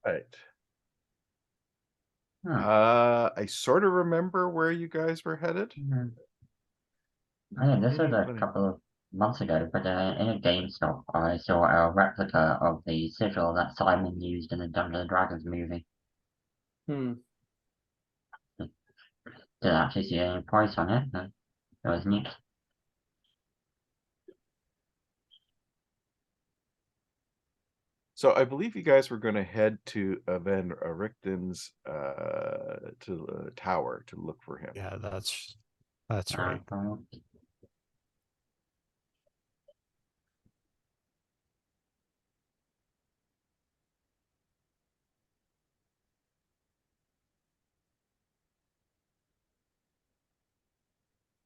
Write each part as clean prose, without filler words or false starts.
Right. Huh. I sort of remember where you guys were headed. Mhm. I think this was a Anybody? couple of months ago, but in a GameStop, I saw a replica of the sigil that Simon used in the Dungeons and Dragons movie. Hmm. Didn't actually see any price on it, but it was neat. So I believe you guys were going to head to Van Richten's to the tower to look for him. Yeah, that's right.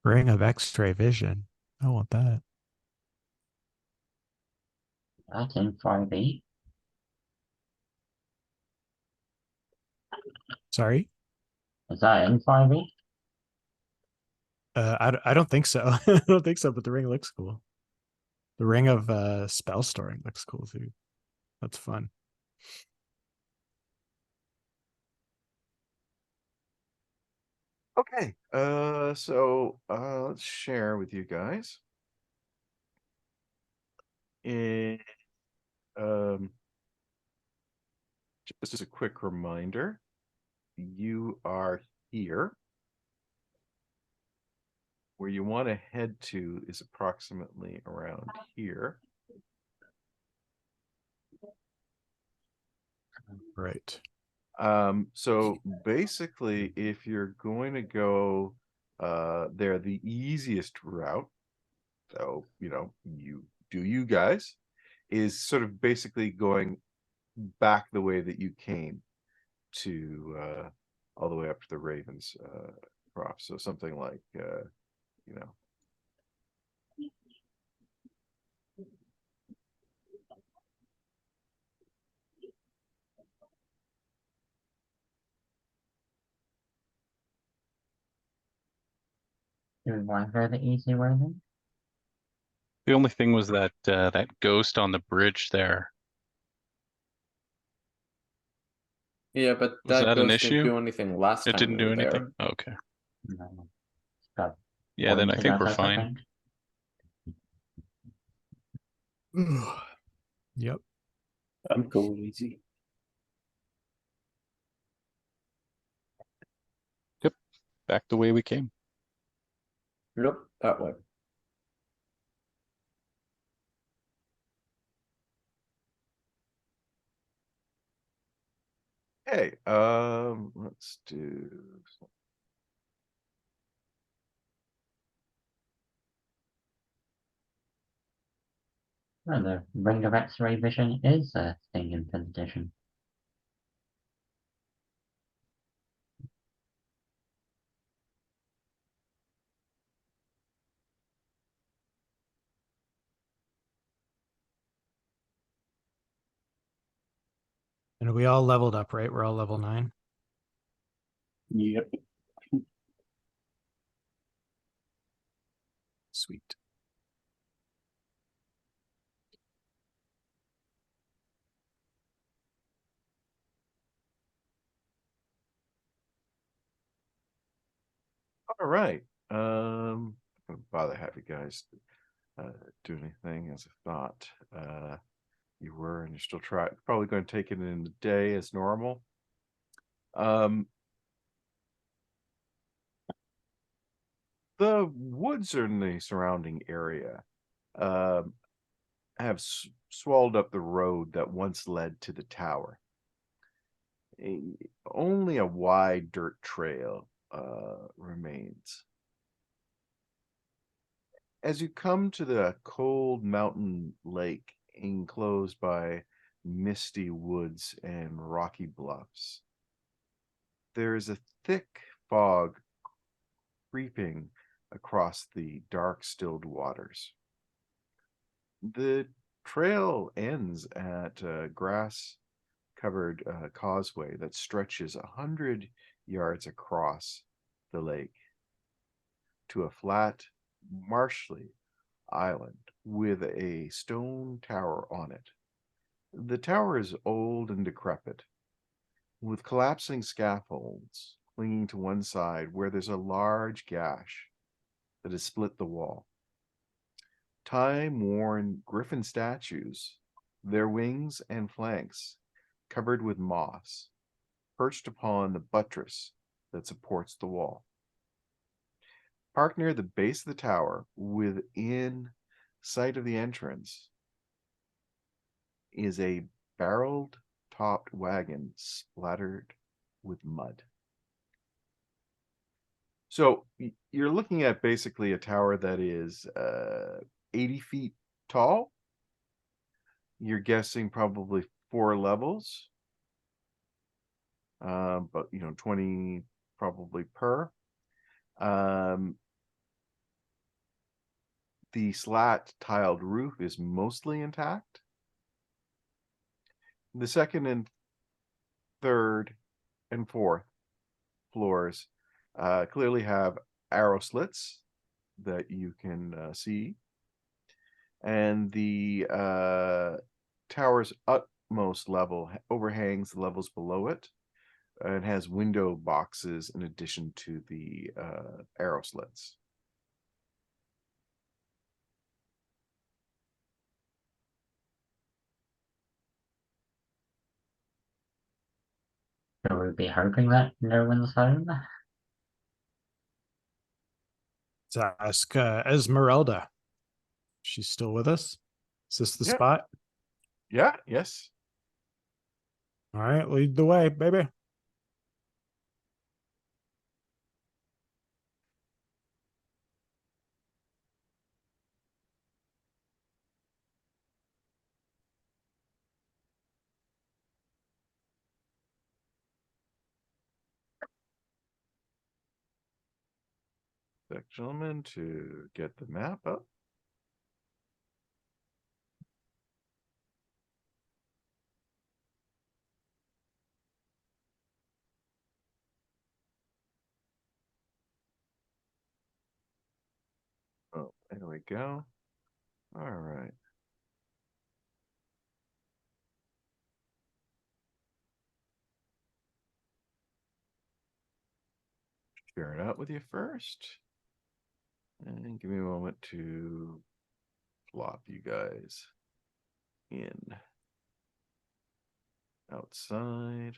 Ring of X-ray vision. I want that. That's in 5e. Sorry. Is that in 5e? I don't think so. I don't think so, but the ring looks cool. The ring of spell storing looks cool too. That's fun. Okay. So let's share with you guys. And just as a quick reminder, you are here. Where you want to head to is approximately around here. Right. So basically, if you're going to go there, the easiest route, so you do you guys, is sort of basically going back the way that you came to all the way up to the Ravens crop. So something like you know Do we want to go the easy way then? The only thing was that that ghost on the bridge there. Yeah, but Was that that an ghost didn't issue? do anything last It time didn't we do were anything? there. Okay. No. Got Yeah, then I pointed think at we're us, I fine. think. Yep. I'm going easy. Yep. Back the way we came. Nope, that way. hey, let's do. Well, the ring of X-ray vision is a thing in 5th edition. And we all leveled up, right? We're all level 9. Yep. Sweet. All right. I'm gonna bother have you guys do anything as I thought you were, and you're still probably going to take it in the day as normal. The woods in the surrounding area have swallowed up the road that once led to the tower. Only a wide dirt trail remains. As you come to the cold mountain lake enclosed by misty woods and rocky bluffs, there is a thick fog creeping across the dark, stilled waters. The trail ends at a grass-covered causeway that stretches 100 yards across the lake to a flat, marshy island with a stone tower on it. The tower is old and decrepit, with collapsing scaffolds clinging to one side where there's a large gash that has split the wall. Time-worn griffin statues, their wings and flanks covered with moss, perched upon the buttress that supports the wall. Parked near the base of the tower, within sight of the entrance, is a barreled topped wagon splattered with mud. So you're looking at basically a tower that is 80 feet tall. You're guessing probably 4 levels, but 20 probably per. The slat tiled roof is mostly intact. The second and third and fourth floors clearly have arrow slits that you can see. And the tower's utmost level overhangs the levels below it. And has window boxes in addition to the arrow slits. So we'd be hoping that no one's home. Let's ask Esmeralda. She's still with us. Is this the Yeah. spot? Yeah, yes. All right, lead the way, baby. Gentlemen, to get the map up. Oh, there we go. All right. Share it out with you first. And give me a moment to plop you guys in outside.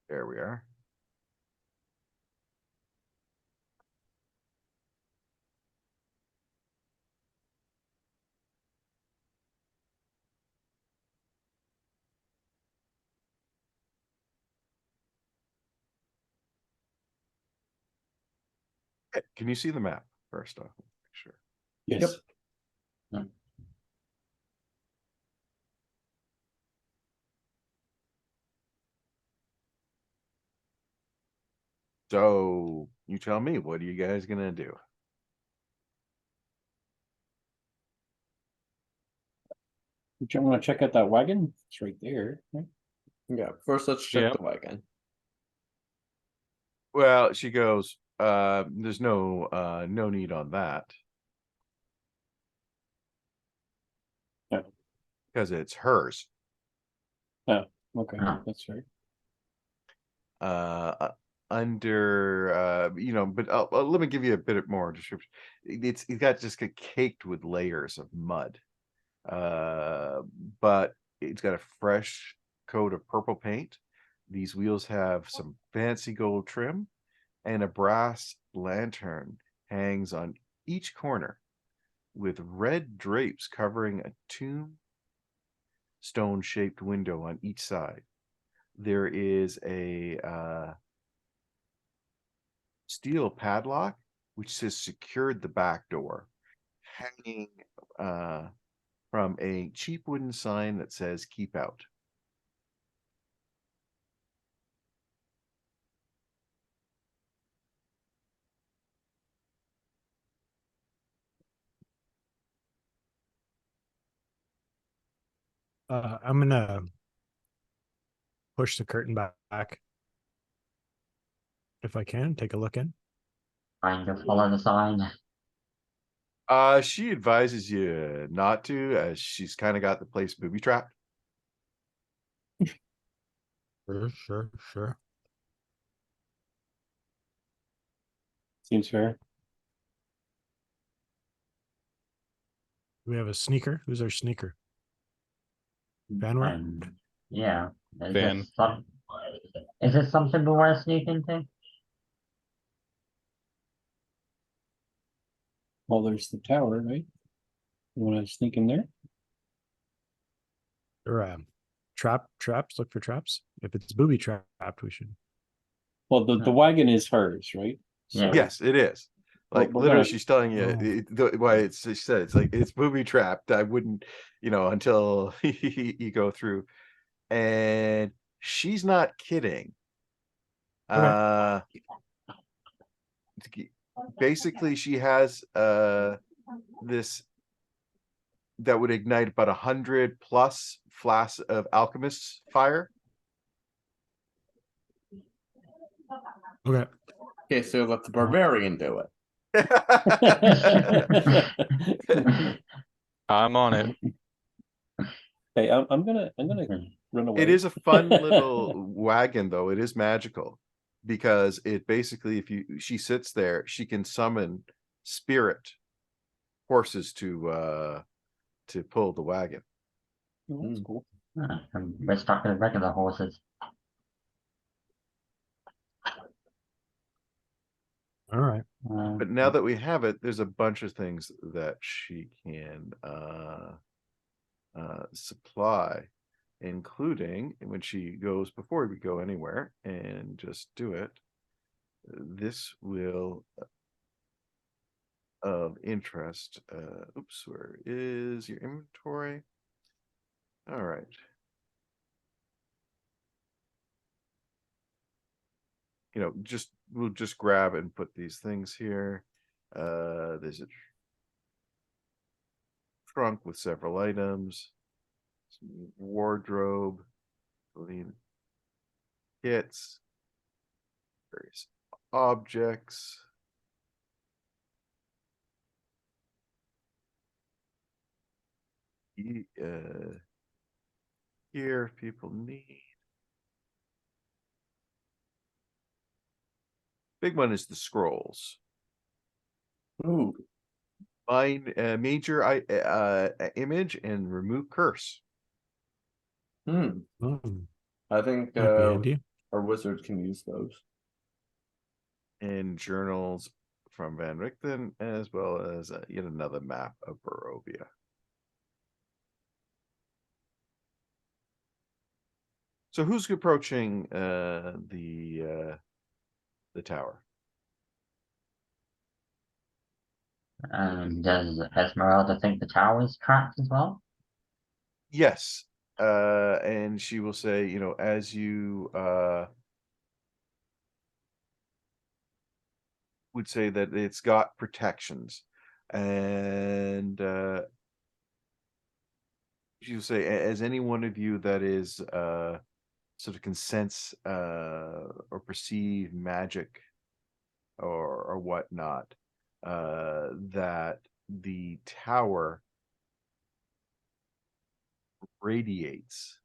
There we are. Can you see the map first off? Sure. Yes. So you tell me, what are you guys gonna do? You want to check out that wagon? It's right there. Right? Yeah, first let's check Yep. the wagon. Well, she goes, there's no need on that. Yeah. Because it's hers. Okay, Ah. that's right. Under but let me give you a bit more description. It's got just got caked with layers of mud, but it's got a fresh coat of purple paint. These wheels have some fancy gold trim, and a brass lantern hangs on each corner with red drapes covering a tombstone shaped window on each side. There is a steel padlock which has secured the back door, hanging from a cheap wooden sign that says "Keep Out." I'm gonna push the curtain back if I can. Take a look in. Trying to follow the sign. She advises you not to, as she's kind of got the place booby trapped. Sure. Seems fair. We have a sneaker. Who's our sneaker? Vanware? Yeah. Is Van. this some, is this something we want to sneak into? Well, there's the tower, right? You want to sneak in there? Or traps? Look for traps. If it's booby trapped, we should. Well, the wagon is hers, right? Yeah. Yes, it is. Like we're literally, gonna- she's telling you Oh. why it's. She said it's like it's booby trapped. I wouldn't, until you go through, and she's not kidding. Okay. Basically, she has this that would ignite about 100 plus flasks of alchemist's fire. Okay. Okay, so let the barbarian do it. I'm on it. Hey, I'm gonna run away. It is a fun little wagon, though. It is magical because it basically, she sits there, she can summon spirit horses to pull the wagon. Oh, that's cool. We're stuck with regular horses. All right. But now that we have it, there's a bunch of things that she can supply, including when she goes, before we go anywhere and just do it, this will of interest. Oops, where is your inventory? All right. We'll just grab and put these things here. There's a trunk with several items, some wardrobe, kits, various objects. Here, if people need. Big one is the scrolls. Ooh. Find a major image and remove curse. Hmm. I think Might be handy. our wizard can use those. And journals from Van Richten, as well as yet another map of Barovia. So who's approaching the tower? Does Esmeralda think the tower is trapped as well? Yes. And she will say, as you would say that it's got protections, and she'll say, as any one of you that is sort of can sense or perceive magic or whatnot, that the tower radiates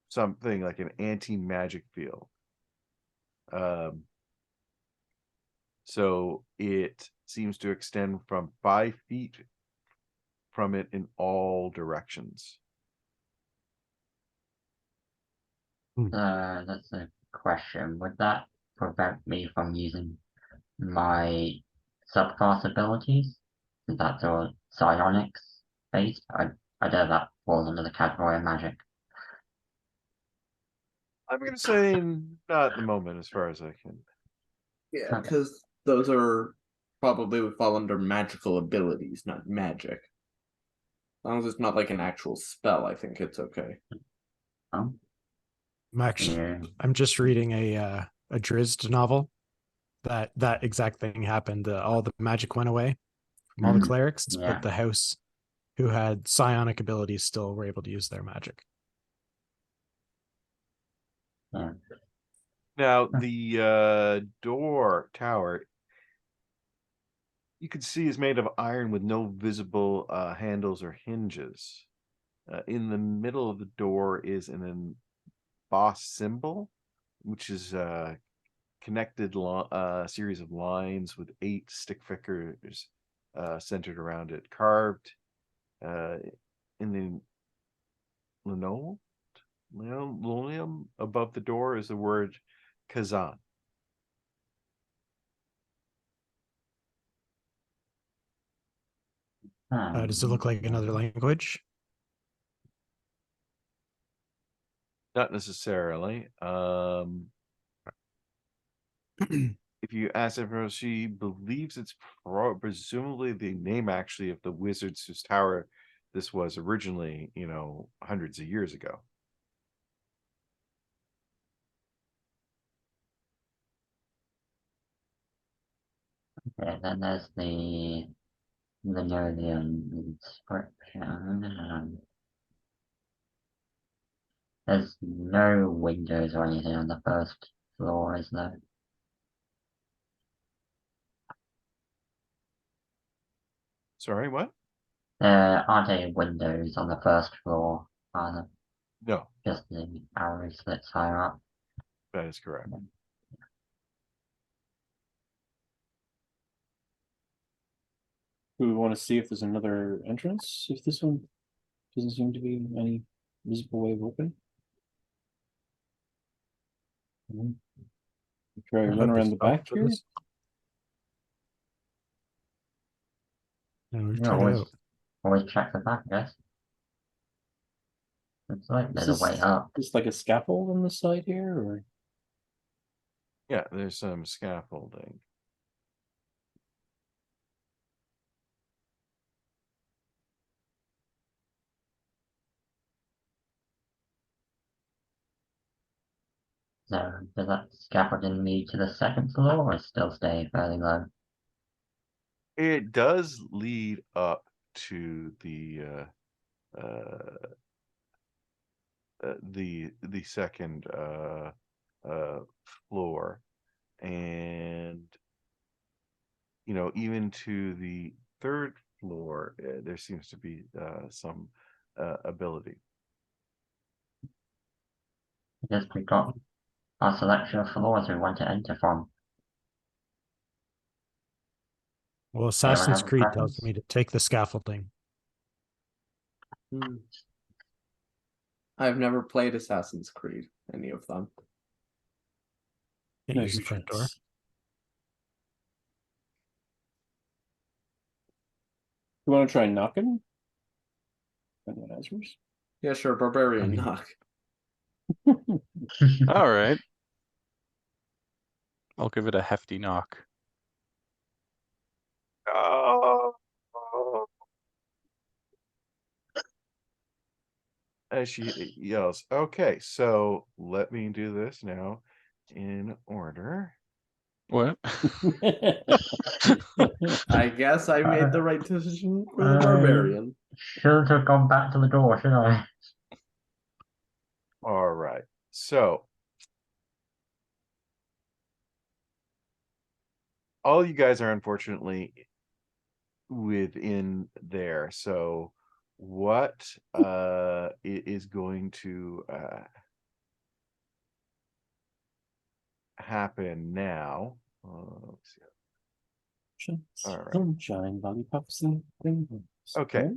something like an anti-magic field. So it seems to extend from 5 feet from it in all directions. That's a question. Would that prevent me from using my subclass abilities? Is that all psionics based? I know that falls under the category of magic. I'm going to say not at the moment, as far as I can. Yeah, Okay. because those are probably would fall under magical abilities, not magic. As long as it's not like an actual spell, I think it's okay. Oh, yeah. I'm just reading a Drizzt novel. That exact thing happened. All the magic went away from all the Mhm. clerics, Yeah. but the house who had psionic abilities still were able to use their magic. Yeah. Now the door tower you can see is made of iron with no visible handles or hinges. In the middle of the door is an embossed symbol, which is a connected series of lines with 8 stick figures centered around it, carved in the linoleum above the door is the word Kazan. Does it look like another language? Not necessarily. If you ask her, she believes it's presumably the name actually of the wizards whose tower this was originally, hundreds of years ago. Okay, then there's the linoleum inscription. There's no windows or anything on the first floor, is there? Sorry, what? There aren't any windows on the first floor, are there? No, Just the arrow slits higher up. that is correct. Do we want to see if there's another entrance? If this one doesn't seem to be any visible way of opening. Try to run around the back here. No, we've Yeah, tried it out. always check the back, I guess. Looks like there's a way Is up. this like a scaffold on the side here, or Yeah, there's some scaffolding. So does that scaffolding lead to the second floor or still stay fairly low? It does lead up to the second floor, and even to the third floor, there seems to be some ability. I guess we've got our selection of floors we want to enter from. Well, Anyone Assassin's have a Creed preference? tells me to take the scaffolding. I've never played Assassin's Creed, any of them. Can't no, use the you front door. shouldn't. You want to try knocking? Anyone answers? Yeah, sure, barbarian I mean- knock. All right. I'll give it a hefty knock. Oh. As she yells, okay, so let me do this now in order. What? I guess I made the right decision for the barbarian. Shouldn't have gone back to the door, should I? All right, so all you guys are unfortunately within there. So what is going to happen now? Let's see. All right. Sunshine, lollipops, and rainbows. Okay.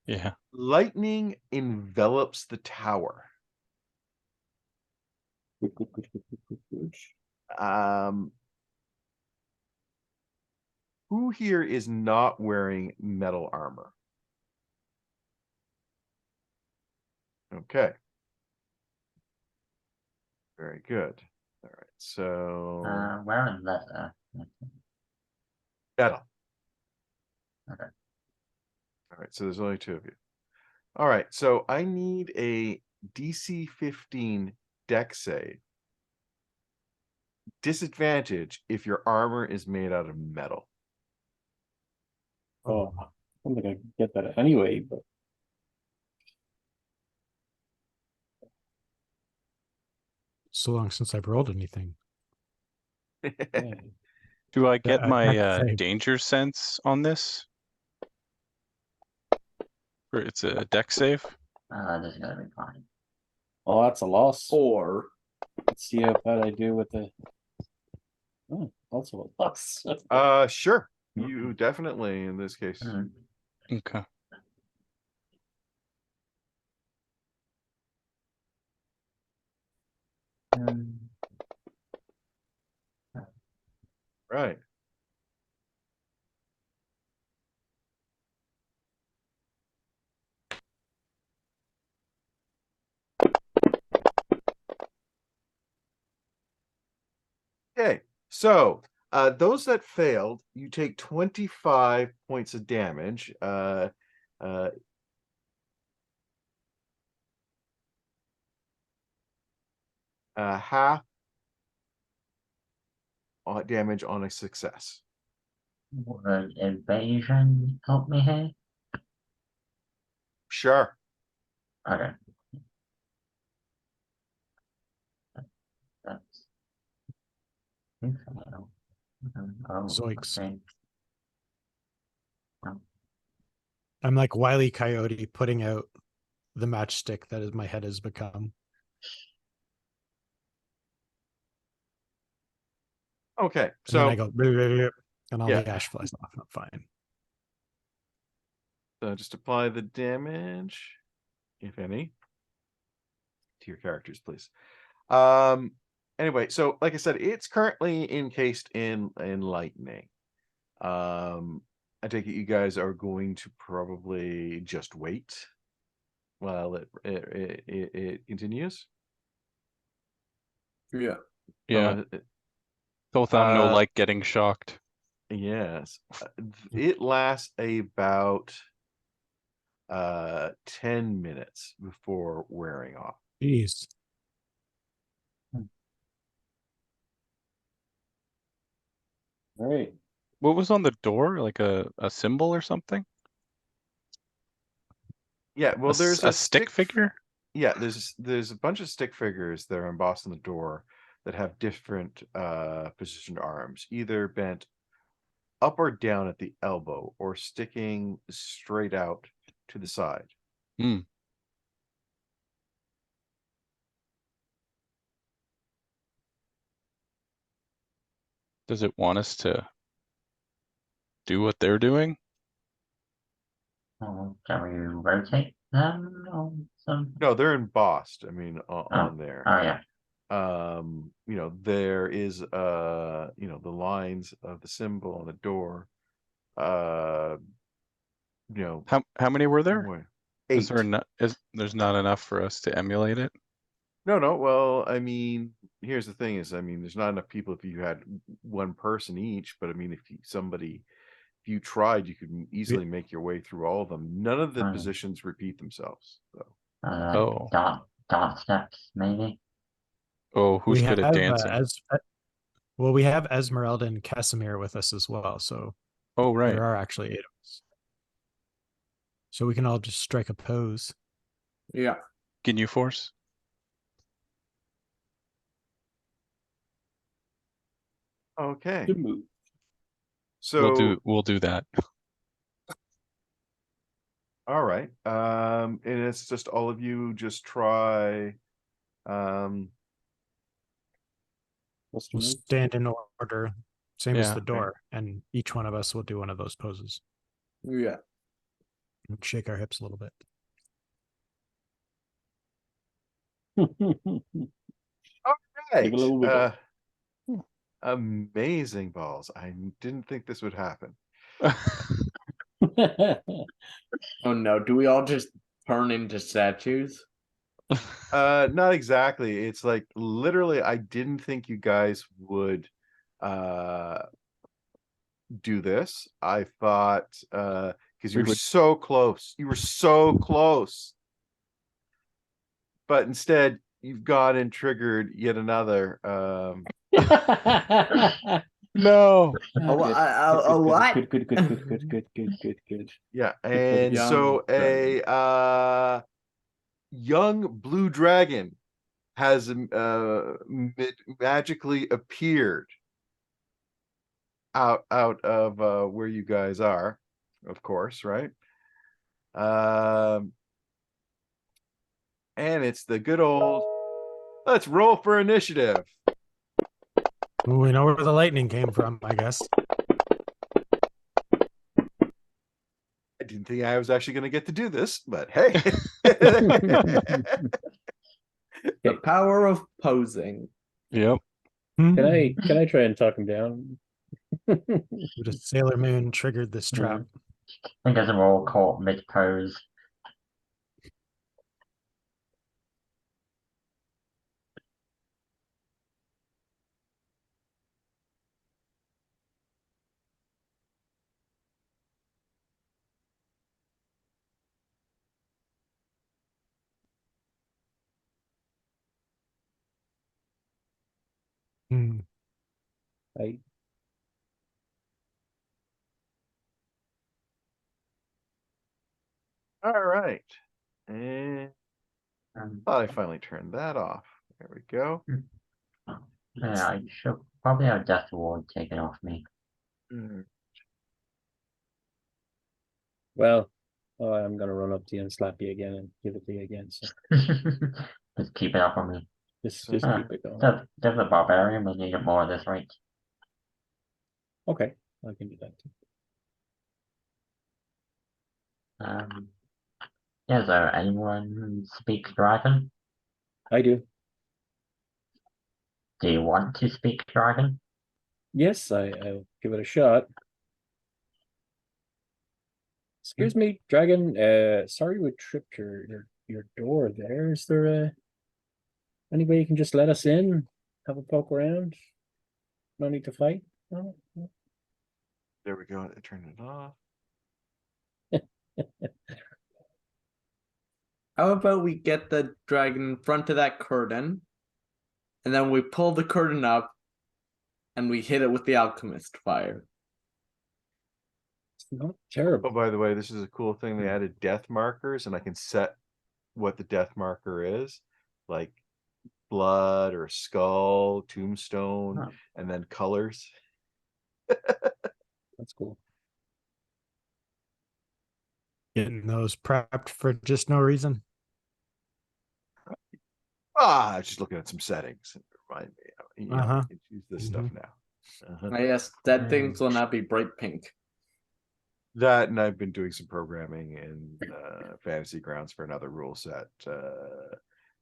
Yeah. Lightning envelops the tower. Who here is not wearing metal armor? Okay. Very good. All right. So Wearing leather. metal. Okay. All right. So there's only 2 of you. All right. So I need a DC 15 deck save. Disadvantage if your armor is made out of metal. Oh, I don't think I can get that anyway, but So long since I've rolled anything. yeah. Do I get I my have to say- danger sense on this? Or it's a deck save? This is gonna be fine. Well, that's a loss. Or Let's see how bad I do with the. Oh, also a loss. Sure. You definitely in this case. Mm. Okay. Mm. Right. Okay, so those that failed, you take 25 points of damage. Uh, half damage on a success. Would evasion help me here? Sure. Okay. That's. Oh, Zoinks. okay. I'm like Wile E. Coyote putting out the matchstick that is my head has become. Okay, And so then I go, "Bleh, bleh, bleh," and all Yeah. the ash flies off. I'm fine. just apply the damage, if any, to your characters, please. Anyway, so like I said, it's currently encased in lightning. I take it you guys are going to probably just wait while it continues. yeah. Yeah. Uh, Both on no uh, like getting shocked. yes. It lasts about 10 minutes before wearing off. Jeez. All right. What was on the door? Like a symbol or something? Yeah, well, there's a stick figure? Yeah, there's a bunch of stick figures that are embossed on the door that have different positioned arms, either bent up or down at the elbow or sticking straight out to the side. Hmm. Does it want us to do what they're doing? Can we rotate them or something? No, they're embossed. I mean, on Oh there. yeah. There is the lines of the symbol on the door. How many were there? Boy, Is there 8. not there's not enough for us to emulate it? No. Well, I mean, here's the thing: is I mean, there's not enough people if you had one person each. But I mean, if you tried, you could easily make your way through all of them. None of the Right. positions repeat themselves. So Oh. Dart steps maybe. Oh, who's We good at have dancing? we have Esmeralda and Casimir with us as well, so Oh, right. there are actually 8 of us. So we can all just strike a pose. Yeah. Can you force? okay, Good move. so We'll do that. all right, and it's just all of you just try. What's We'll the move? stand in order, same as Yeah. the door, and each one of us will do one of those poses. Yeah. And shake our hips a little bit. Right. a little wiggle. Amazing balls. I didn't think this would happen. Oh no, do we all just turn into statues? Not exactly. It's like literally I didn't think you guys would do this. I thought because you We were would- so close. You were so close. But instead you've gone and triggered yet another No. A what? Good. Yeah, and Young so dragon. a young blue dragon has magically appeared out of where you guys are, of course, right? Um, and it's the good old let's roll for initiative. Ooh, we know where the lightning came from, I guess. I didn't think I was actually going to get to do this, but hey. The power of posing. Yep. Can I try and talk him down? Would a Sailor Moon triggered this trap? I think there's a roll caught mid pose. Hmm. I All right. And Um, I finally turned that off. There we go. yeah, I should probably have Death Ward taken off me. Mm. well, I'm gonna run up to you and slap you again and give it to you again. So Just keep it up on me. just So- keep it going. There's a barbarian, we need more of this, right? Okay, I can do that too. Yeah, is there anyone who speaks Dragon? I do. Do you want to speak Dragon? Yes, I'll give it a shot. Excuse me, Dragon. Sorry we tripped your door there. Is there any way you can just let us in? Have a poke around? No need to fight? No? No? There we go. I turned it off. How about we get the dragon in front of that curtain, and then we pull the curtain up, and we hit it with the alchemist fire. It's not Oh, terrible. by the way, this is a cool thing. They added death markers, and I can set what the death marker is, like blood or skull, tombstone, Oh. and then colors. That's cool. Getting those prepped for just no reason. Ah, I was just looking at some settings. Remind me, you know, Uh-huh. I can choose this stuff now. Yes, that things will not be bright pink. That, and I've been doing some programming in Fantasy Grounds for another rule set,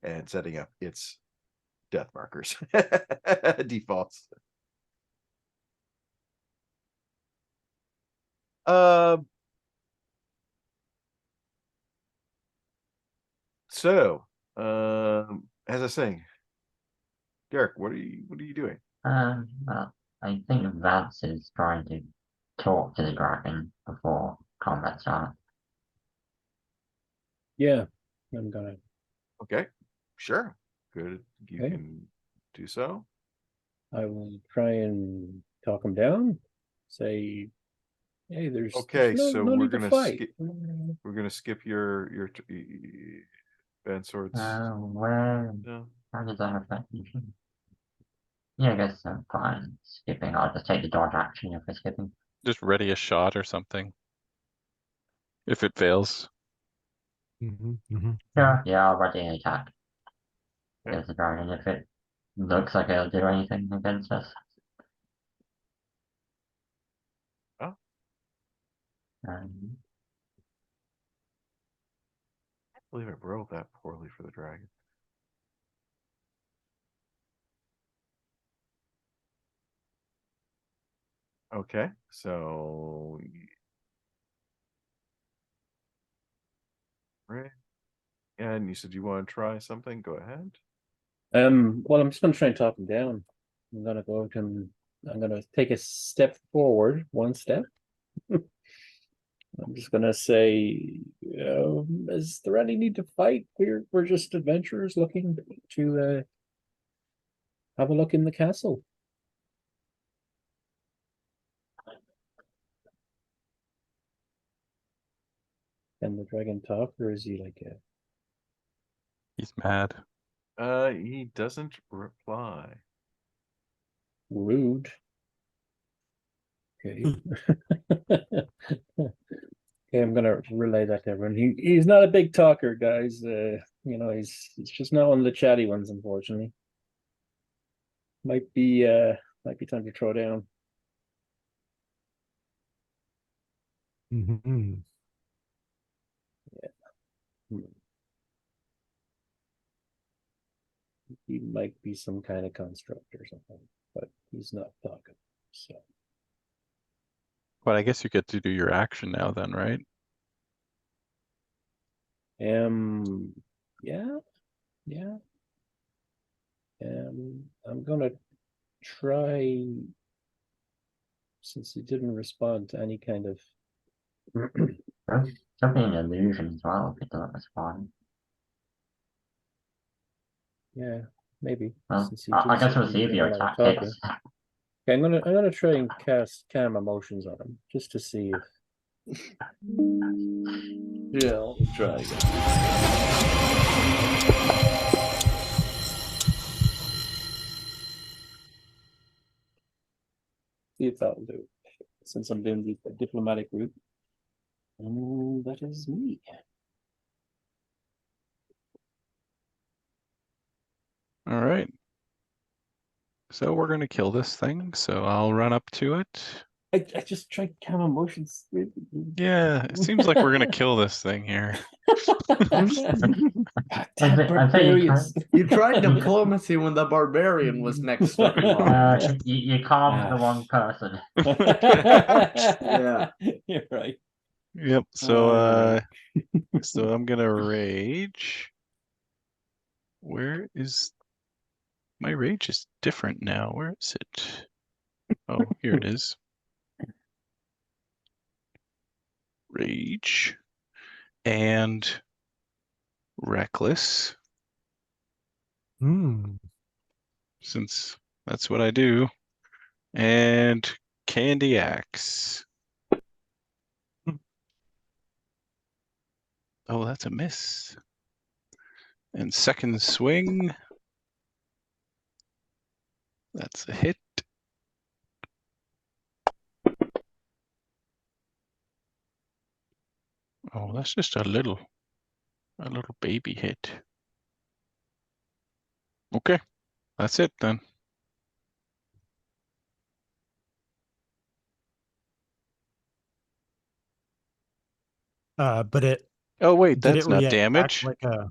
and setting up its death markers defaults. So, as I was saying, Derek, what are you doing? Well, I think Vance is trying to talk to the dragon before combat starts. Yeah, I'm gonna. Okay, sure, good. You Okay. can do so. I will try and talk him down. Say, hey, there's Okay, no, so no we're need to gonna fight. we're gonna skip your band swords. Where? No. How does that affect you? Yeah, I guess I'm fine skipping. I'll just take the dodge action if we're skipping. Just ready a shot or something. If it fails. Sure. Yeah, I'll ready an attack. Okay. Against the dragon if it looks like it'll do anything against us. Oh. Um, I believe it rolled that poorly for the dragon. Okay, so right. And you said you want to try something? Go ahead. Well, I'm just gonna try and talk him down. I'm gonna go to him. I'm gonna take a step forward, one step. I'm just gonna say, is there any need to fight? We're just adventurers looking to have a look in the castle. Can the dragon talk, or is he like a He's mad. He doesn't reply. rude? Okay. Okay, I'm gonna relay that to everyone. He's not a big talker, guys. He's just not one of the chatty ones, unfortunately. Might be time to throw down. Mhm. He might be some kind of construct or something, but he's not talking. So But I guess you get to do your action now then, right? yeah. I'm gonna try, since he didn't respond to any kind of Could be an illusion as well if it doesn't respond. yeah, maybe. Well, Since he I did guess say we'll he see if did your a lot of attack talking. hits. Okay, I'm gonna try and cast calm emotions on him just to see if Yeah, I'll try again. that'll do. Since I'm doing the diplomatic route. And that is me. All right. So we're gonna kill this thing. So I'll run up to it. I just tried calm emotions. Yeah, it seems like we're gonna kill this thing here. I think You tried diplomacy when the barbarian was next door. you calmed the wrong person. Yeah. You're right. Yep. So so I'm gonna rage. Where is my rage is different now. Where is it? Oh, here it is. Rage and reckless, Hmm. since that's what I do. And candy axe. Oh, that's a miss. And second swing. That's a hit. Oh, that's just a little baby hit. Okay, that's it then. But it Oh wait, did that's it not react damage. like a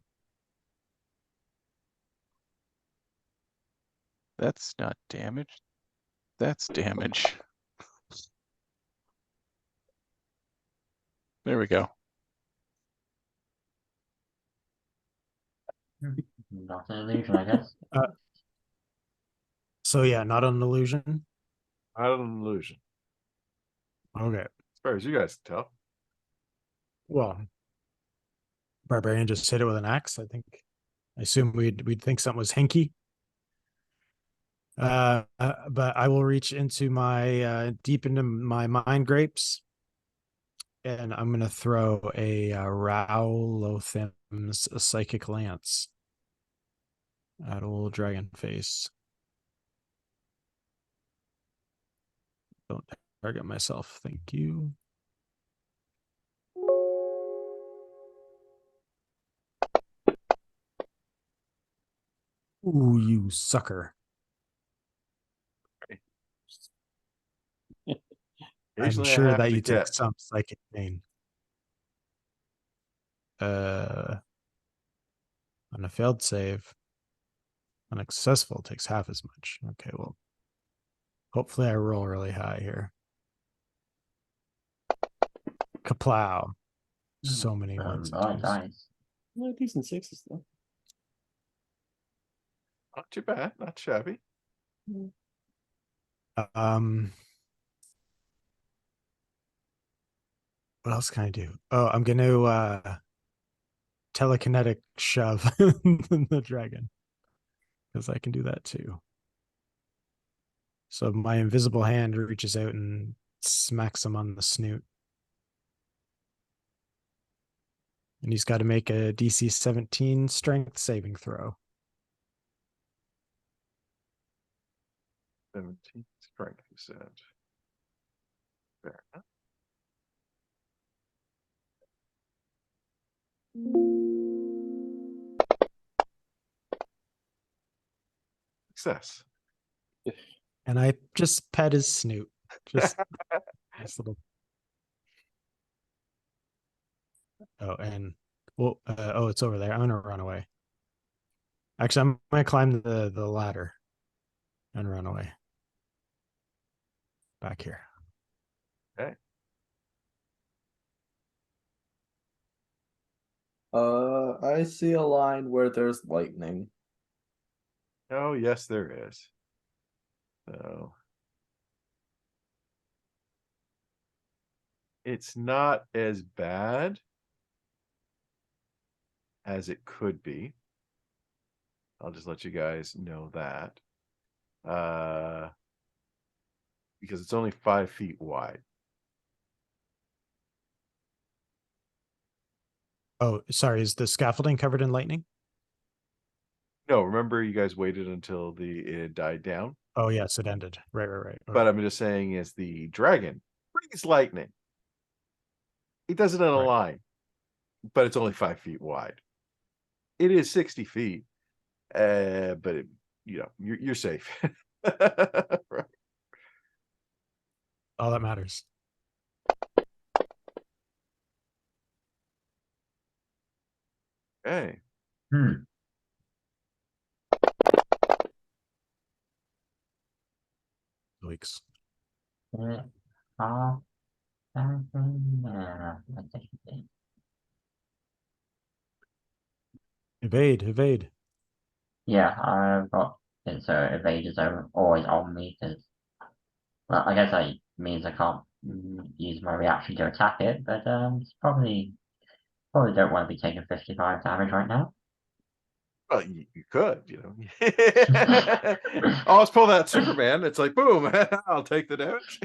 That's not damage. That's damage. There we go. Not an illusion, I guess. so yeah, not an illusion. Not an illusion, Okay. as far as you guys can tell. Well, barbarian just hit it with an axe. I assume we'd think something was hinky. But I will reach into my deep into my mind grapes, and I'm gonna throw a Rowlotham's psychic lance at old dragon face. Don't target myself, thank you. Ooh, you sucker. I'm Occasionally it sure that happens you again. take some psychic pain. On a failed save, unsuccessful takes half as much. Okay, well, hopefully I roll really high here. Kaplow. So many ones and twos. Nice. No, decent sixes though. Not too bad, not shabby. What else can I do? Oh, I'm gonna telekinetic shove the dragon, because I can do that too. So my invisible hand reaches out and smacks him on the snoot. And he's got to make a DC 17 strength saving throw. 17 strength, you said. Fair enough. Success. And I just pet his snoot. Just nice little. Oh, and well, oh, it's over there. I'm gonna run away. Actually, I'm gonna climb the ladder and run away. Back here. I see a line where there's lightning. Oh, yes, there is. So it's not as bad as it could be. I'll just let you guys know that. Because it's only 5 feet wide. Oh, sorry. Is the scaffolding covered in lightning? No, remember you guys waited until it died down. Oh, yes, it ended. Right. But I'm just saying, is the dragon brings lightning. He does it on a Right. line, but it's only 5 feet wide. It is 60 feet, but you're safe. Right. All that matters. Okay. Weeks. Yeah, I think Evade. yeah, I've got it. So evade is always on me because, well, I guess that means I can't use my reaction to attack it. But it's probably don't want to be taking 55 damage right now. Well, you could, Oh, let's pull that Superman. It's like, boom, I'll take the damage.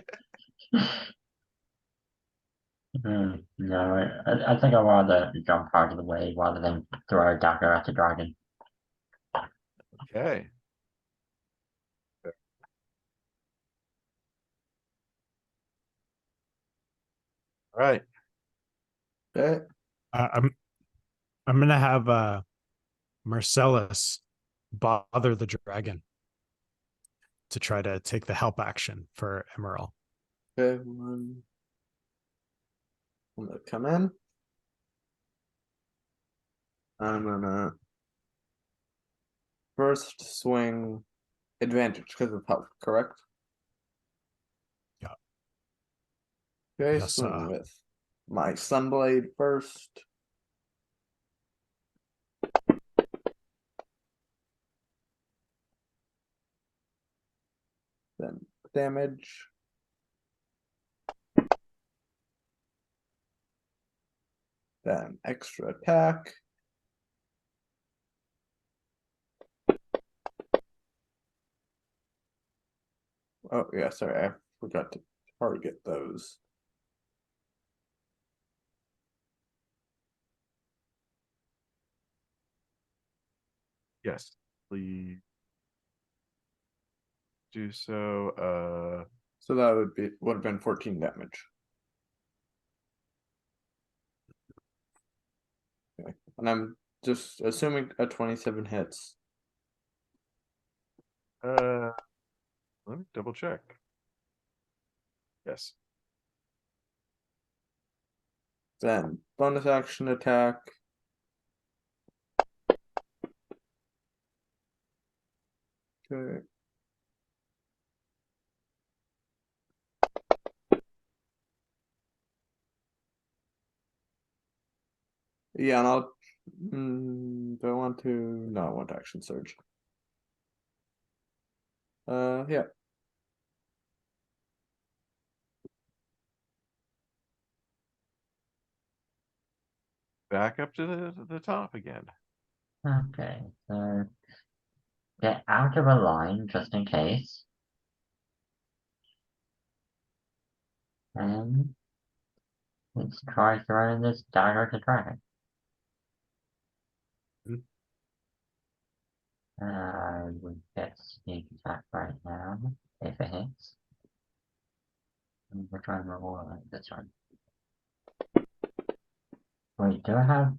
No, I think I'd rather jump out of the way rather than throw a dagger at a dragon. Okay. All right. Okay. I'm gonna have Marcellus bother the dragon to try to take the help action for Emerald. Okay, I'm gonna come in. I'm gonna first swing advantage because of health, correct? Yeah. Okay, Yes, swing with my Sunblade first. Then damage. Then extra attack. Oh yeah, sorry, I forgot to target those. Yes, please do so. So that would have been 14 damage. Okay. And I'm just assuming a 27 hits. Let me double check. Yes. Then bonus action attack. Okay. Yeah, and I'll. Do I want to? No, I want action surge. Yeah. Back up to the top again. Okay, so get out of a line just in case. And let's try throwing this dagger at the dragon. I would get sneak attack right now if it hits. And we're trying to roll like this one. Wait, do I have?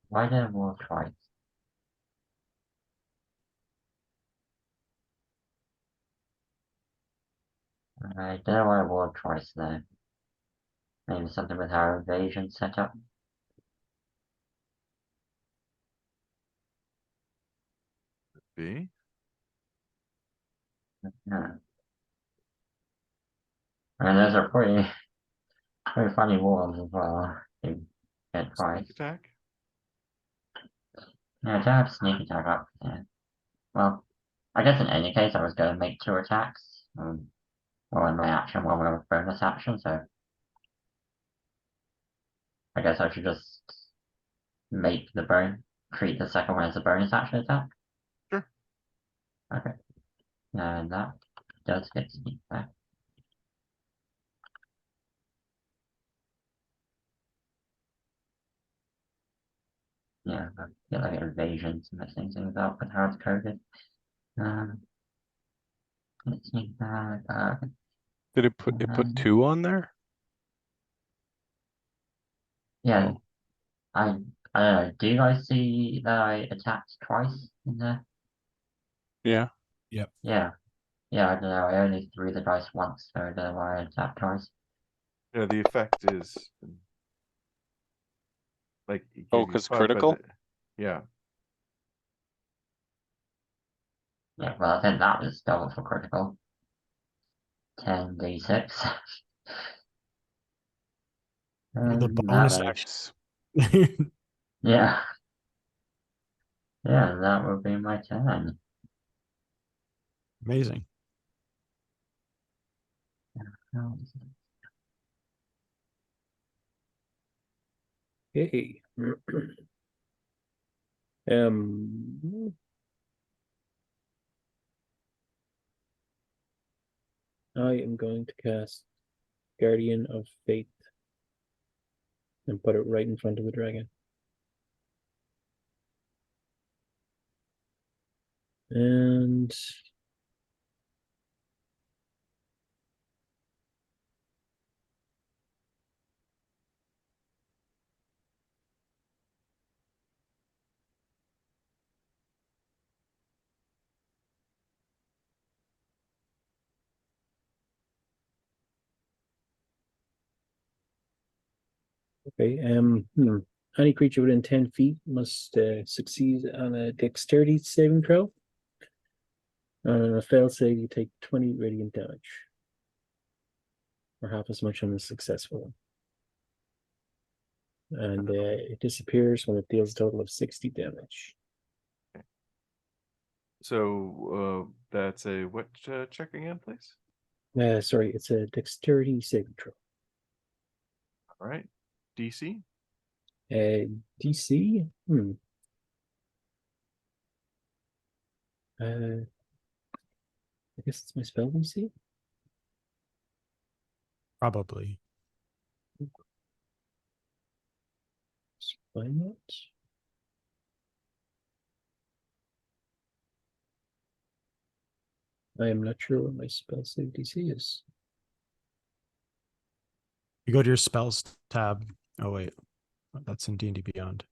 Why did I roll twice? I don't know why I rolled twice there. Maybe something with our evasion setup. B. Yeah. I mean, those are pretty funny rolls as well. You get twice. Sneak attack. Yeah, to have sneak attack up. Yeah. Well, I guess in any case, I was going to make 2 attacks. Well, in my action, one with a bonus action, so I guess I should just make treat the second one as a bonus action attack. Sure. Okay. And that does get sneak attack. Yeah, I feel like evasion to mix things up with how it's coded. Let's sneak attack. Did it put 2 on there? Yeah, Oh. I don't know. Do you guys see that I attacked twice in there? Yeah. Yeah. Yeah, I don't know. I only threw the dice once, so I don't know why I attacked twice. Yeah, the effect is like it Oh, gave you because 5, but critical? yeah. Yeah, well, I think that was double for critical. 10d6. The That bonus Nice. action. Yeah. Yeah, that would be my turn. Amazing. Hey. I am going to cast Guardian of Fate and put it right in front of the dragon. And okay, any creature within 10 feet must succeed on a dexterity saving throw. On a fail save, you take 20 radiant damage, or half as much on a successful one. And it disappears when it deals a total of 60 damage. So that's a what check again, please? Sorry, it's a dexterity saving throw. All right. DC. DC? I guess it's my spell DC. Probably. Why not? I am not sure what my spell save DC is. You go to your spells tab. Oh wait, that's in D&D Beyond.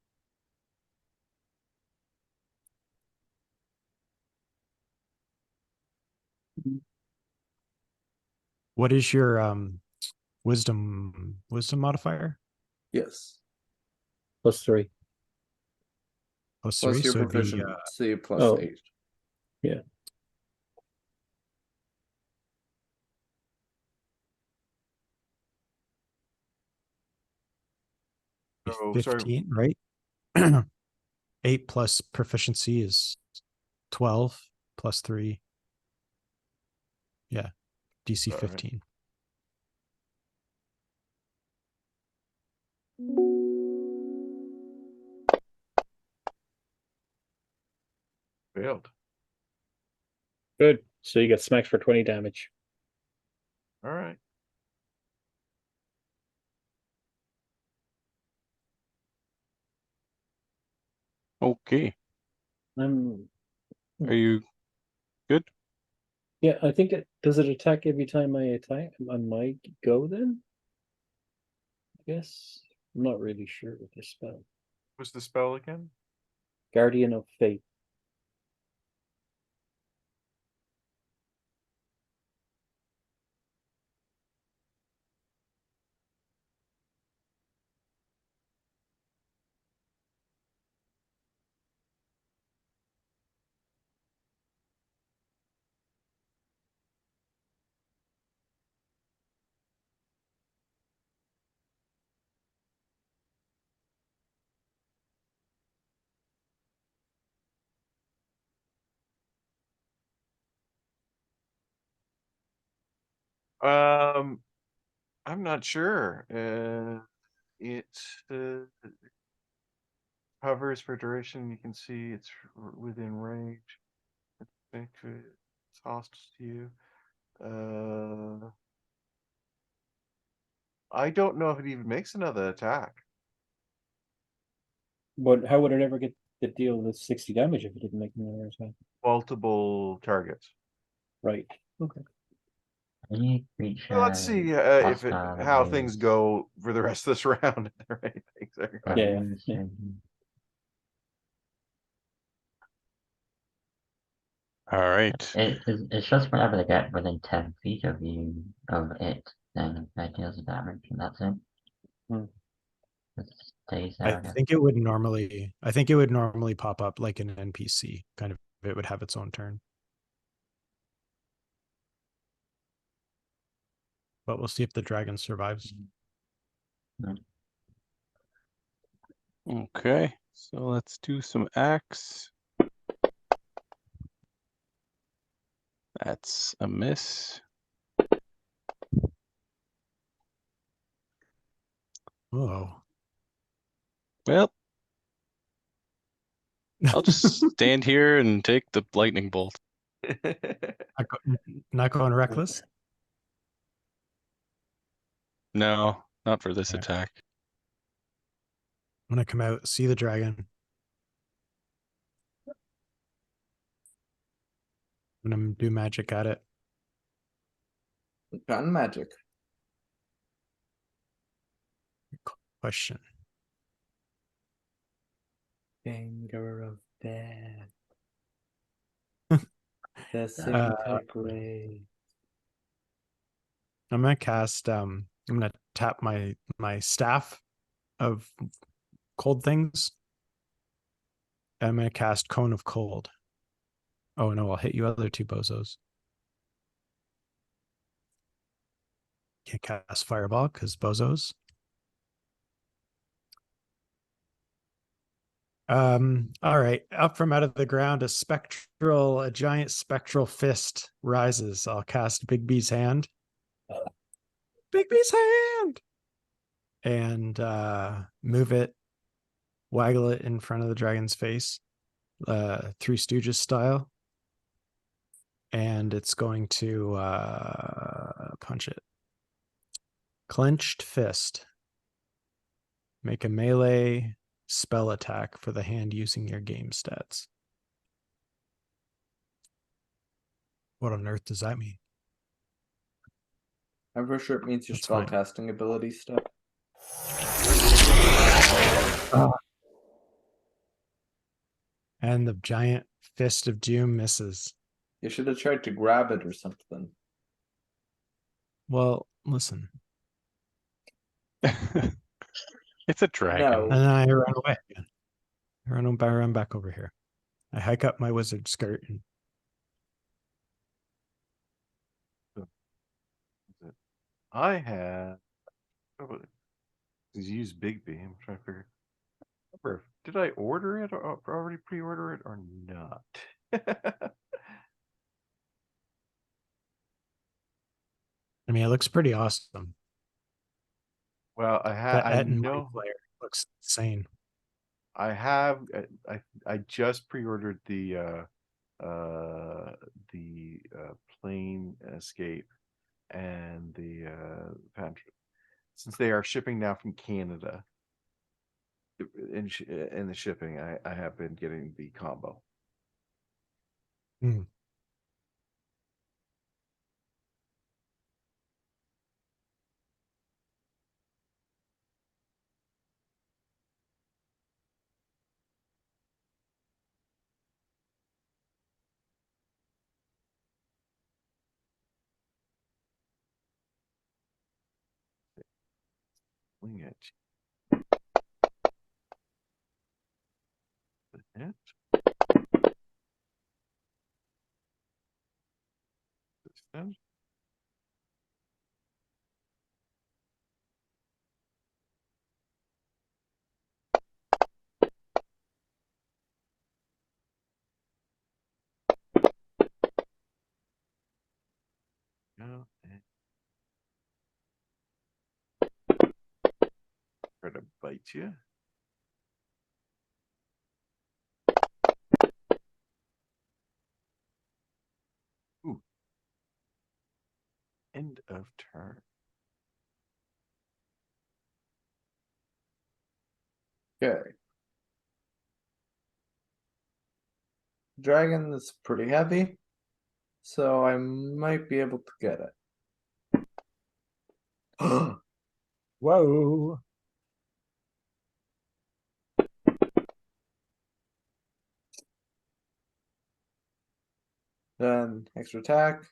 What is your wisdom modifier? Yes. +3. Plus Plus 3, your so it'd be proficiency plus oh. 8. Yeah. Oh, 15, right? 8 plus proficiency is 12 plus 3. Yeah, DC All right. 15. Failed. Good. So you get smacked for 20 damage. All right. Okay. I'm Are you good? yeah, I think it does it attack every time I attack on my go then? Yes. I'm not really sure with this spell. What's the spell again? Guardian of Fate. I'm not sure. It hovers for duration. You can see it's within range. I think it's hostile to you. I don't know if it even makes another attack. But how would it ever get to deal with 60 damage if it didn't make another attack? Multiple targets. Right. Okay. Any creature Well, let's see if it hostile how things is go for the rest of this round. If there are any things that are going. Yeah, close yeah. and All right. it's just whenever they get within 10 feet of you of it, then it deals the damage, and that's it. Hmm. It stays I there. And think it would normally. I think it would normally pop up like an NPC. Kind of, it would have its own turn. But we'll see if the dragon survives. Okay. So let's do some axe. That's a miss. Oh, Well, I'll just stand here and take the lightning bolt. not going reckless. No, not for this Alright. attack. I'm gonna come out, see the dragon. I'm gonna do magic at it. Gun magic. Question. Finger of death. Uh, Disintegrate. I'm gonna cast. I'm gonna tap my staff of cold things. I'm gonna cast Cone of Cold. Oh no, I'll hit you other two bozos. Can't cast Fireball because bozos. All right. Up from out of the ground, a giant spectral fist rises. I'll cast Big B's hand. Big B's hand. And move it, waggle it in front of the dragon's face. Three Stooges style. And it's going to punch it. Clenched fist. Make a melee spell attack for the hand using your game stats. What on earth does that mean? I'm pretty sure it means your That's fine. spellcasting ability stuff. And the giant fist of doom misses. You should have tried to grab it or something. Well, listen. It's a dragon. No. And then I run away again. I run back over here. I hike up my wizard skirt and I have. Use Big B. I'm trying to figure. Remember, did I order it or already pre-order it or not? I mean, it looks pretty awesome. Well, That I Et and know Player looks insane. I have. I just pre-ordered the plane escape and the pantry since they are shipping now from Canada. in the shipping, I have been getting the combo. Hmm. Wing it. Hit. Then. Go and try to bite you. Ooh. End of turn. Okay. Dragon is pretty heavy, so I might be able to get it. Whoa. Then extra attack.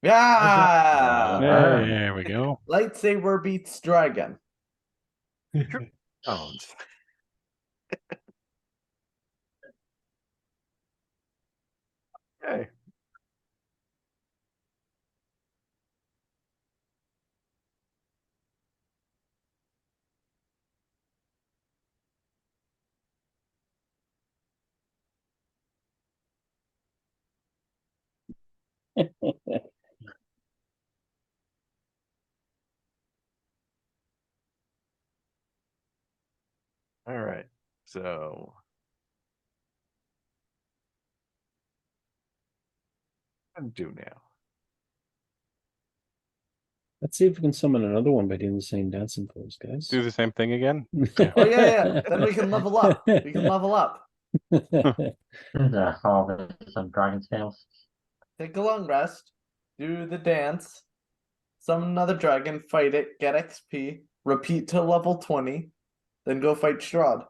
Yeah! There we go. Lightsaber beats dragon. Oh. Okay. All right. So I'm do now. Let's see if we can summon another one by doing the same dancing pose, guys. Do the same thing again. Oh yeah. Then we can level up. We can level up. There's a harvest of dragon scales. Take a long rest. Do the dance. Summon another dragon. Fight it. Get XP. Repeat to level 20. Then go fight Strahd.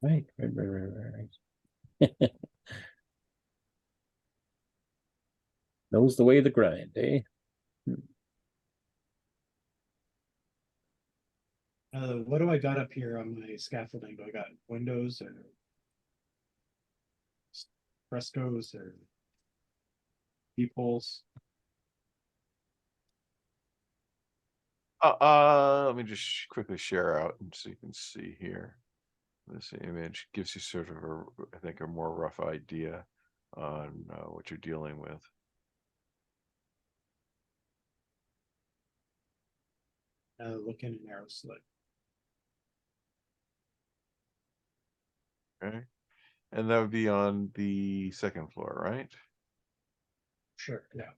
Right. Knows the way of the grind, eh? What do I got up here on my scaffolding? Do I got windows or frescoes or peepholes? Let me just quickly share out so you can see here. This image gives you sort of I think a more rough idea on what you're dealing with. Look in an arrow slit. Okay. And that would be on the second floor, right? Sure, yeah.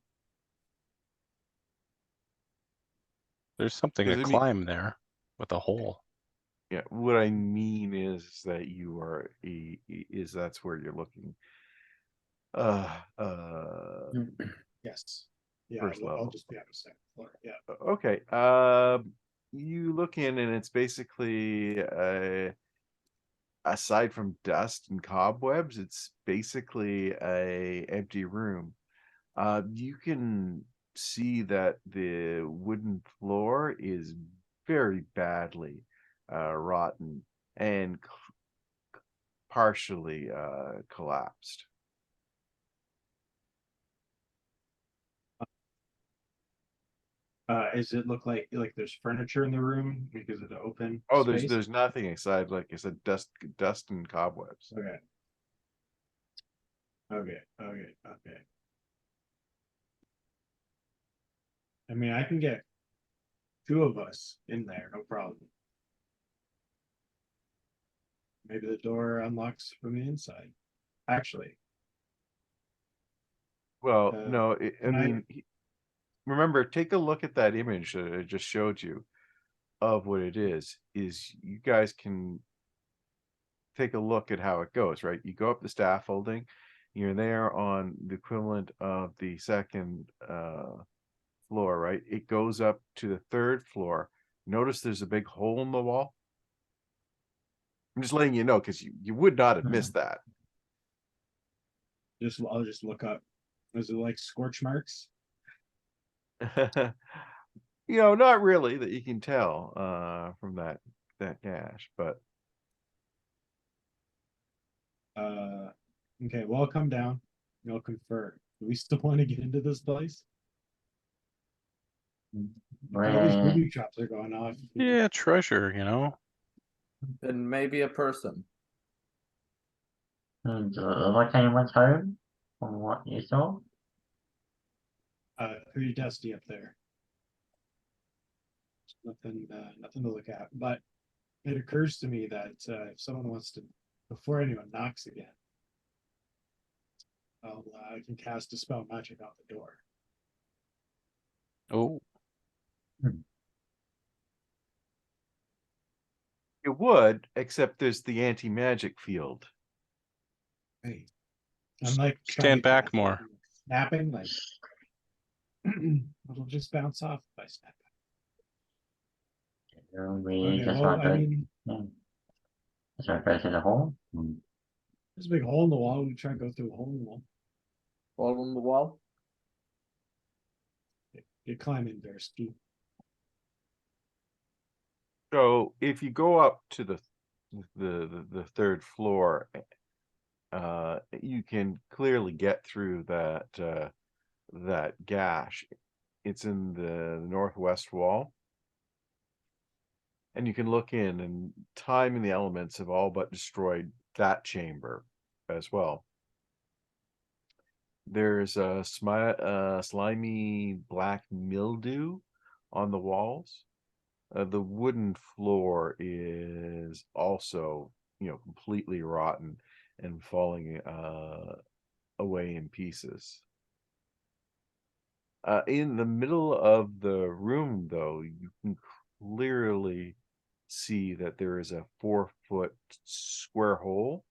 There's something to Does it mean- climb there with a hole. Yeah, what I mean is that that's where you're looking. Yes. Yeah, First I'll level. just be on the second floor. Yeah. Okay. You look in and it's basically aside from dust and cobwebs, it's basically a empty room. You can see that the wooden floor is very badly rotten and partially collapsed. Does it look like there's furniture in the room because of the open Oh, space? there's nothing inside, like I said, dust and cobwebs. Okay. Okay. I mean, I can get two of us in there, no problem. Maybe the door unlocks from the inside. Actually, Well, Uh, no, I and I- mean, remember, take a look at that image that I just showed you of what it is. Is you guys can take a look at how it goes, right? You go up the scaffolding, you're there on the equivalent of the second floor, right? It goes up to the third floor. Notice there's a big hole in the wall. I'm just letting you know because you would not have missed that. I'll just look up. Is it like scorch marks? You know, not really that you can tell from that gash, but Okay, well, I'll come down and I'll confer. Do we still want to get into this place? All these Where booby traps are going off. Yeah, treasure, you know. And maybe a person. does it look like anyone's home from what you saw? Pretty dusty up there. Nothing, nothing to look at. But it occurs to me that if someone wants to, before anyone knocks again, I can cast a spell magic out the door. Oh, you would, except there's the anti-magic field. Hey, I'm like trying stand to back cast more. it, snapping like it'll just bounce off if I snap. We Okay, just well, want I to mean, just want to go to the hall. there's a big hole in the wall. We try to go through a hole in the wall. Wall on the wall. You climb in there, Ski. So if you go up to the third floor, you can clearly get through that gash. It's in the northwest wall. And you can look in, and time and the elements have all but destroyed that chamber as well. There's a slimy black mildew on the walls. The wooden floor is also, completely rotten and falling away in pieces. In the middle of the room, though, you can clearly see that there is a 4-foot square hole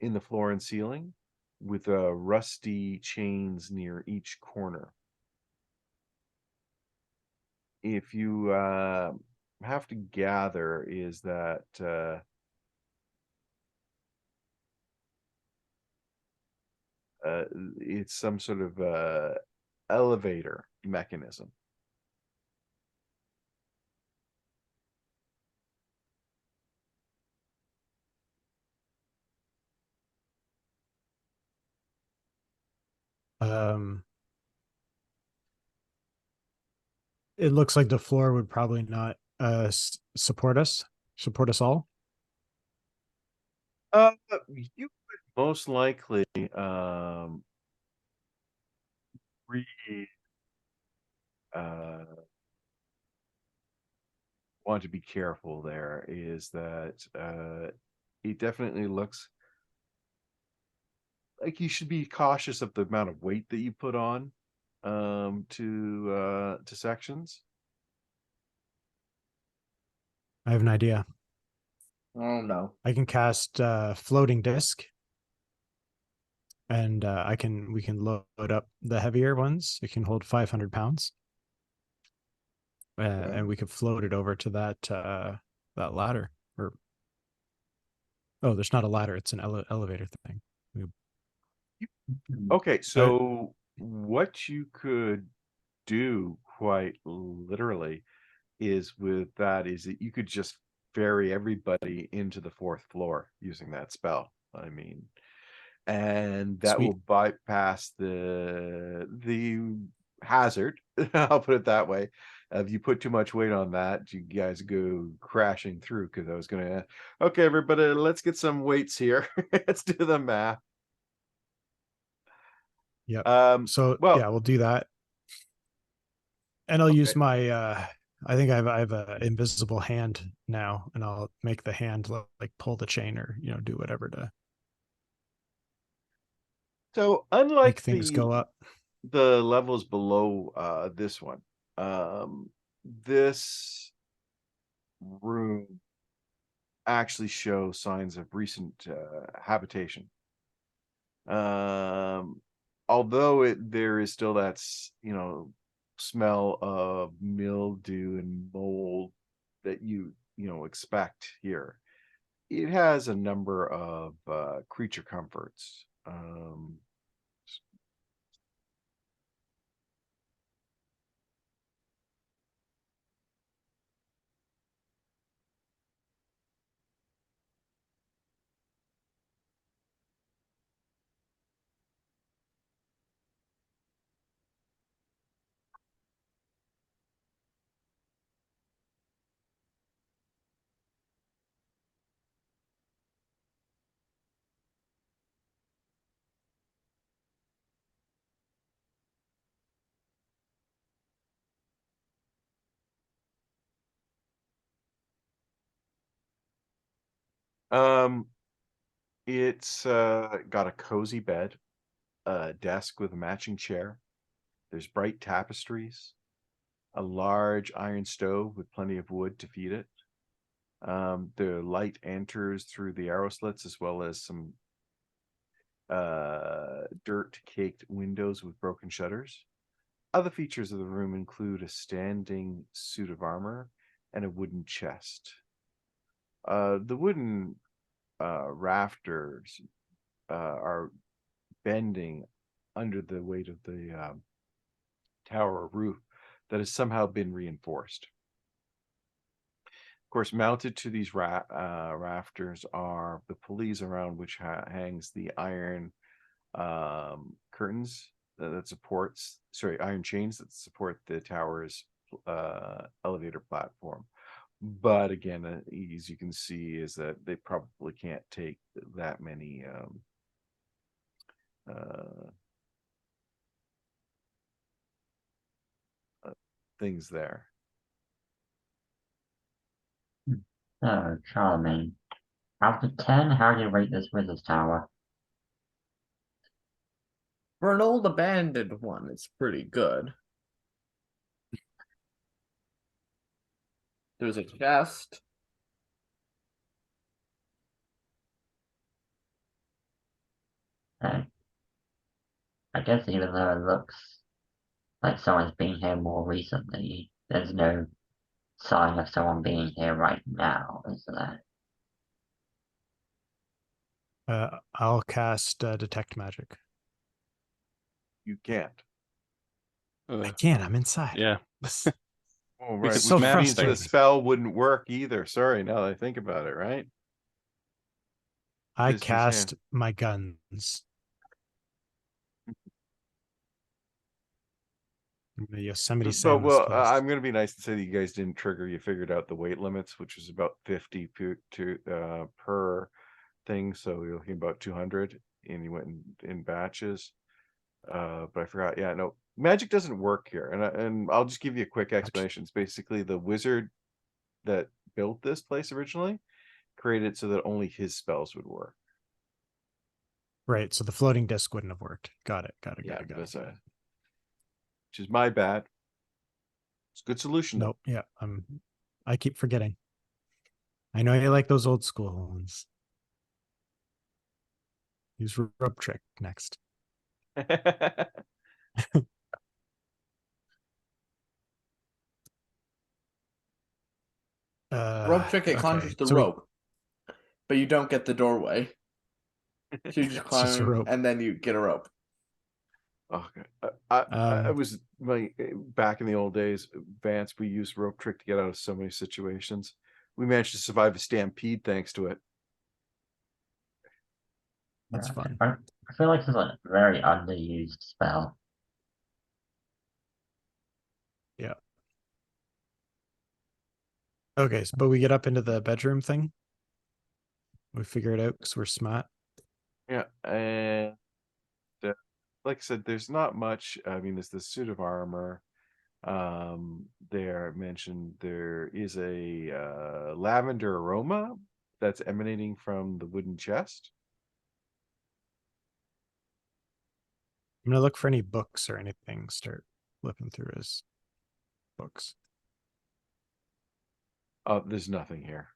in the floor and ceiling with rusty chains near each corner. If you have to gather is that it's some sort of elevator mechanism. It looks like the floor would probably not support us all. You would most likely read want to be careful there is that it definitely looks like you should be cautious of the amount of weight that you put on to sections. I have an idea. Oh no. I can cast floating disc, and we can load up the heavier ones. It can hold 500 pounds, and we could float it over to that ladder. Or there's not a ladder; it's an elevator thing. Okay, so what you could do quite literally is that you could just ferry everybody into the fourth floor using that spell. I mean, and that Sweet. will bypass the hazard. I'll put it that way. If you put too much weight on that, you guys go crashing through. Because I was gonna, okay, everybody, let's get some weights here. Let's do the math. Yep. So well, yeah, we'll do that. And I'll use my I think I have a invisible hand now, and I'll make the hand like pull the chain or do whatever to. So Make unlike things go up. the levels below this one, this room actually shows signs of recent habitation. Although there is still that smell of mildew and mold that you expect here. It has a number of creature comforts. Um, it's got a cozy bed, a desk with a matching chair. There's bright tapestries, a large iron stove with plenty of wood to feed it. The light enters through the arrow slits as well as some dirt caked windows with broken shutters. Other features of the room include a standing suit of armor and a wooden chest. The wooden rafters are bending under the weight of the tower roof that has somehow been reinforced. Of course, mounted to these rafters are the pulleys around which hangs the iron curtains that supports, iron chains that support the tower's elevator platform. But again, as you can see, is that they probably can't take that many things there. So, Charlemagne, out of 10, how do you rate this wizard's tower? For an old abandoned one, it's pretty good. There's a chest. Okay. I guess even though it looks like someone's been here more recently, there's no sign of someone being here right now, is there? I'll cast detect magic. You can't. I can't. I'm inside. Yeah. Oh, We right. could Which so means the frustrating. spell wouldn't work either. Sorry, now that I think about it, right? I Just your cast hand. my guns. The Yosemite But Sam was placed. I'm going to be nice and say that you guys didn't trigger. You figured out the weight limits, which was about 50 per thing. So you're looking about 200, and you went in batches. But I forgot. Yeah, no, magic doesn't work here, and I'll just give you a quick explanation. It's basically the wizard that built this place originally created so that only his spells would work. Right. So the floating disc wouldn't have worked. Got it. Got it. Yeah, Got it. Got that's it. which is my bad. It's a good solution. Nope. Yeah. I keep forgetting. I know you like those old school ones. Use rope trick next. Rope trick, it okay. conjures the So rope, but you don't get the doorway. So you just It's just a climb rope. and then you get a rope. Okay. I was back in the old days, Vance, we used rope trick to get out of so many situations. We managed to survive a stampede thanks to it. That's Yeah, fun. I feel like it's a very underused spell. Yeah. Okay, but we get up into the bedroom thing. We figure it out because we're smart. Yeah, and like I said, there's not much. I mean, there's the suit of armor. There mentioned there is a lavender aroma that's emanating from the wooden chest. I'm gonna look for any books or anything. Start flipping through his books. Oh, there's nothing here.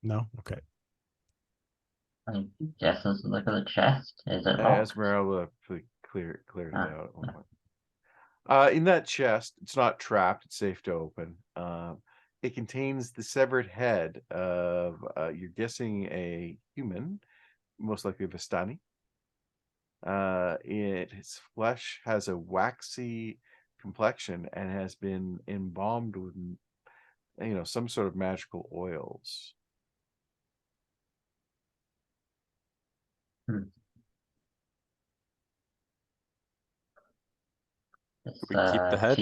No? Okay. I guess let's look at the chest. Is it locked? Esmeralda cleared it Ah, out. no. In that chest, it's not trapped, it's safe to open. It contains the severed head of, you're guessing, a human, most likely Vistani. Its flesh has a waxy complexion and has been embalmed with, some sort of magical oils. It's, We keep the head?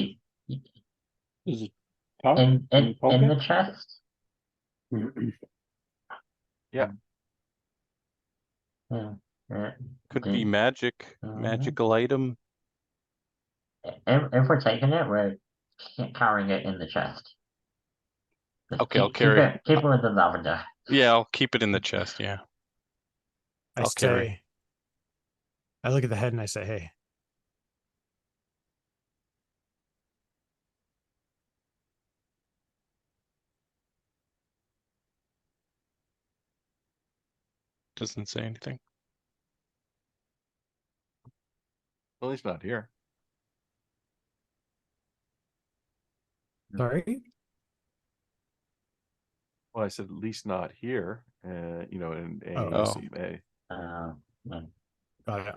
Is it top? in Can you poke in it? the chest. Yeah. Yeah. Could be magical item. If we're taking it, we're carrying it in the chest. Just Okay, I'll keep carry. Keep it with the lavender. Yeah, I'll keep it in the chest. Yeah. I I'll carry. say, I look at the head and I say, hey, Doesn't say anything. Well, he's not here. sorry? Well, I said at least not here. In Oh, I see. ACMA. Yeah. Got it.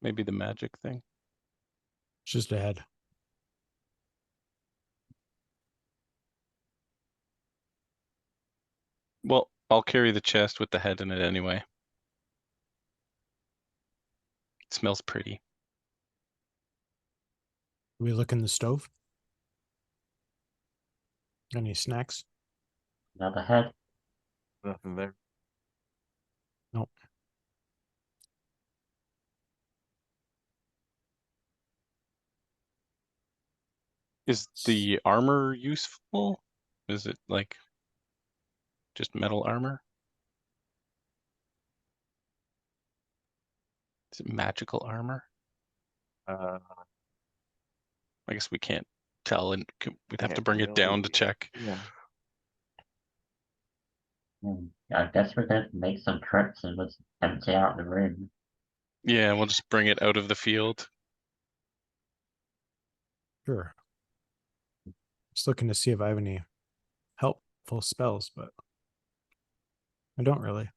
Maybe the magic thing. It's just a head. Well, I'll carry the chest with the head in it anyway. It smells pretty. We look in the stove. Any snacks? Another head. Nothing there. Nope. Is the armor useful? Is it like just metal armor? Is it magical armor? Uh, I guess we can't tell, and we'd have to can't bring it down to really- check. Yeah. I guess we're going to make some trips and just empty out the room. Yeah, we'll just bring it out of the field. Sure. Just looking to see if I have any helpful spells, but I don't really.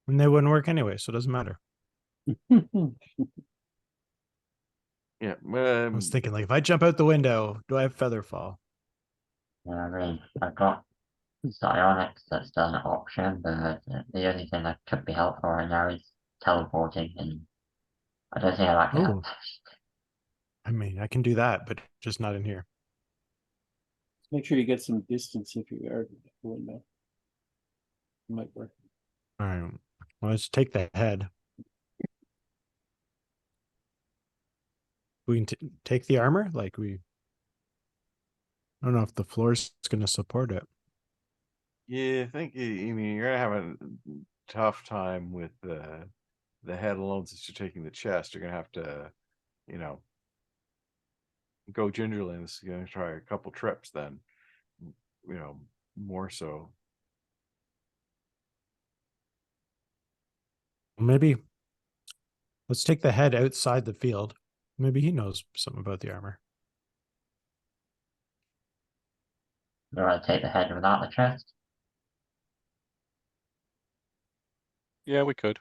And they wouldn't work anyway, so it doesn't matter. Yeah. I was thinking, like, if I jump out the window, do I have feather fall? Yeah, I mean, I've got psionics that's still an option, but the only thing that could be helpful right now is teleporting, and I don't think that can help. Oh. I mean, I can do that, but just not in here. Make sure you get some distance if you are the window. Might work. All right. Well, let's take the head. We can take the armor? Like, I don't know if the floor's going to support it. Yeah, I think you're gonna have a tough time with the head alone since you're taking the chest. You're gonna have to, go gingerly. And this is gonna try a couple trips then. More so. Maybe let's take the head outside the field. Maybe he knows something about the armor. Do I take the head without the chest? Yeah, we could.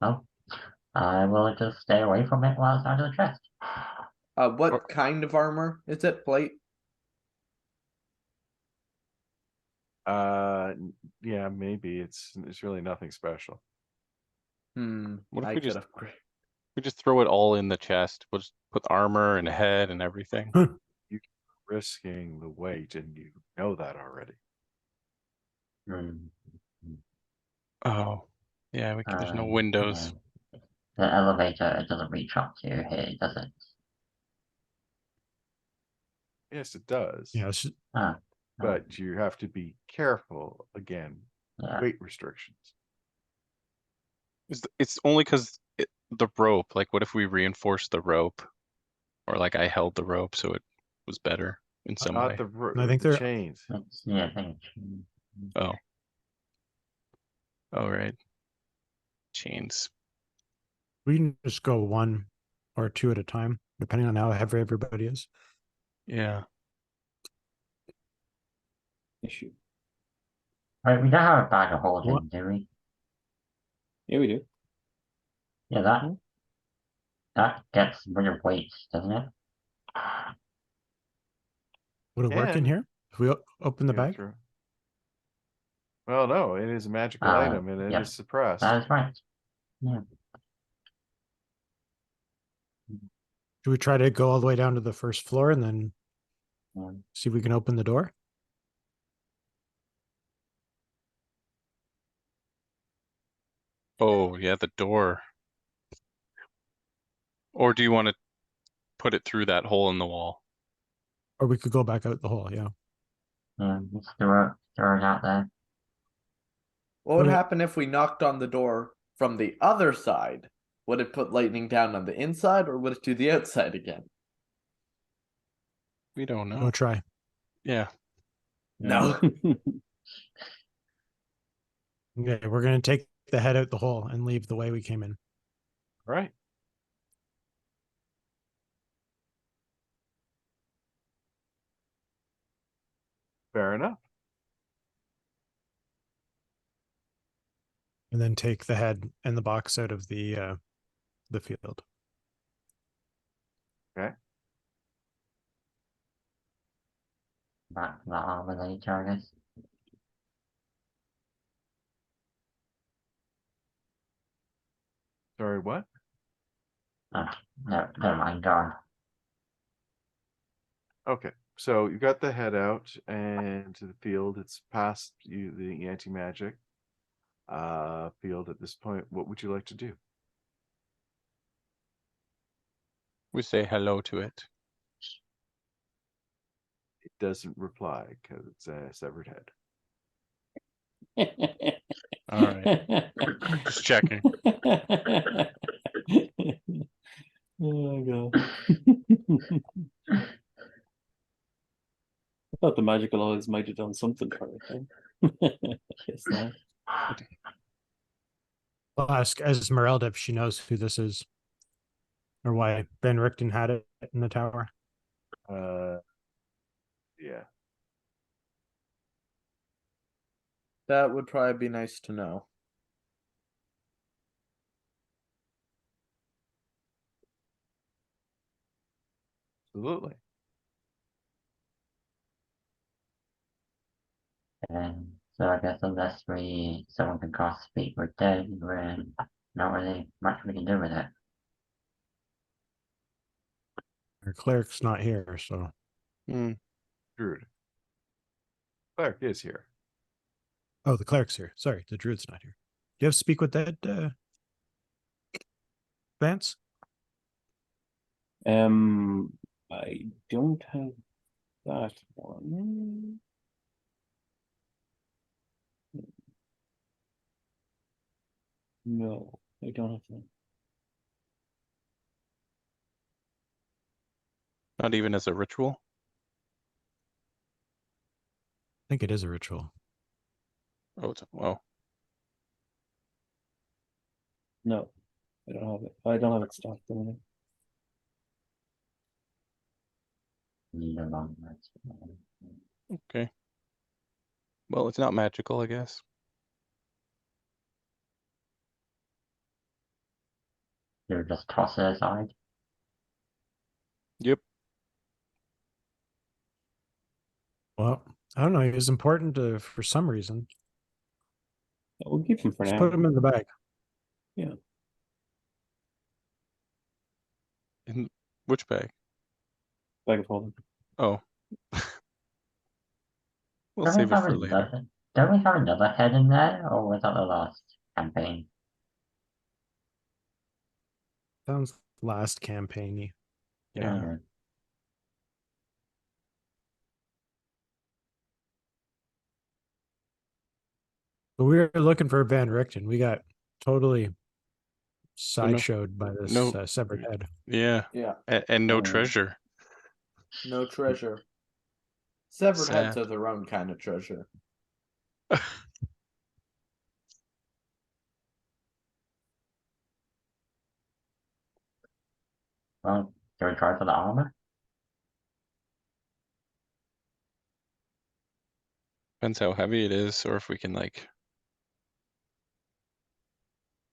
No. I will just stay away from it while it's out of the chest. What kind of armor is it? Plate? Yeah, maybe it's really nothing special. What if I we could just upgrade. we just throw it all in the chest? We'll just put armor and head and everything. You're risking the weight, and you know that already. Oh, yeah, there's no windows. Yeah. The elevator, it doesn't reach up to here, does it? Yes, it does. Yeah, it's just, But you have to be careful again. Yeah. Weight restrictions. It's only because the rope. Like, what if we reinforced the rope, or like I held the rope so it was better in some Not way? I think the they're chains. Yeah, I think it's. Oh, all right. Chains. we can just go one or two at a time, depending on how heavy everybody is. Yeah. Issue. Right, we don't have a bag of holding, What? do we? Yeah, we do. Yeah, that gets rid of weights, doesn't it? Would it work in And here if we open the go bag? through. Well, no, it is a magical item and it Yep, is suppressed. that is right. Yeah. Should we try to go all the way down to the first floor and then Um, see if we can open the door? Oh, yeah, the door. Or do you want to put it through that hole in the wall? Or we could go back out the hole, yeah. let's throw it out there. What would Okay. happen if we knocked on the door from the other side? Would it put lightning down on the inside or would it do the outside again? We don't know. Go try. Yeah. No. Okay, we're gonna take the head out the hole and leave the way we came in. Right. Fair enough. And then take the head and the box out of the field. Okay. Back to the armor later, I guess. Sorry, what? Oh, no, never mind, go on. Okay. So you got the head out and to the field. It's past you the anti-magic field at this point. What would you like to do? We say hello to it. It doesn't reply because it's a severed head. All right. Just checking. Oh god. I thought the magical eyes might have done something for it. Guess not. I'll ask Esmeralda if she knows who this is. Or why Ben Richten had it in the tower. Yeah. That would probably be nice to know. Absolutely. So I guess unless someone can cast Speak with Dead, we're not really much we can do with it. Our cleric's not here, so Hmm. Druid. Cleric is here. oh, the cleric's here. Sorry, the druid's not here. Do you have Speak with Dead, Vance? I don't have that one. No, I don't have that. Not even as a ritual. I think it is a ritual. Oh, well. No, I don't have it. I don't have it stocked on it. Need a long rest. Okay. Well, it's not magical, I guess. You just toss it aside. Yep. Well, I don't know. It was important for some reason. We'll keep them for Just now. put him in the bag. In which bag? Bag of holding. Oh. We'll Don't we save it have for later. Don't we have another head in there, or was that the last campaign? Sounds last campaign-y. Yeah. Okay. But we were looking for Van Richten. We got totally sideshowed by this no- severed head. Yeah, Yeah, and no Mm. treasure. no treasure. Severed heads Sad. are their own kind of treasure. Well, do we try for the armor? Depends how heavy it is, or if we can like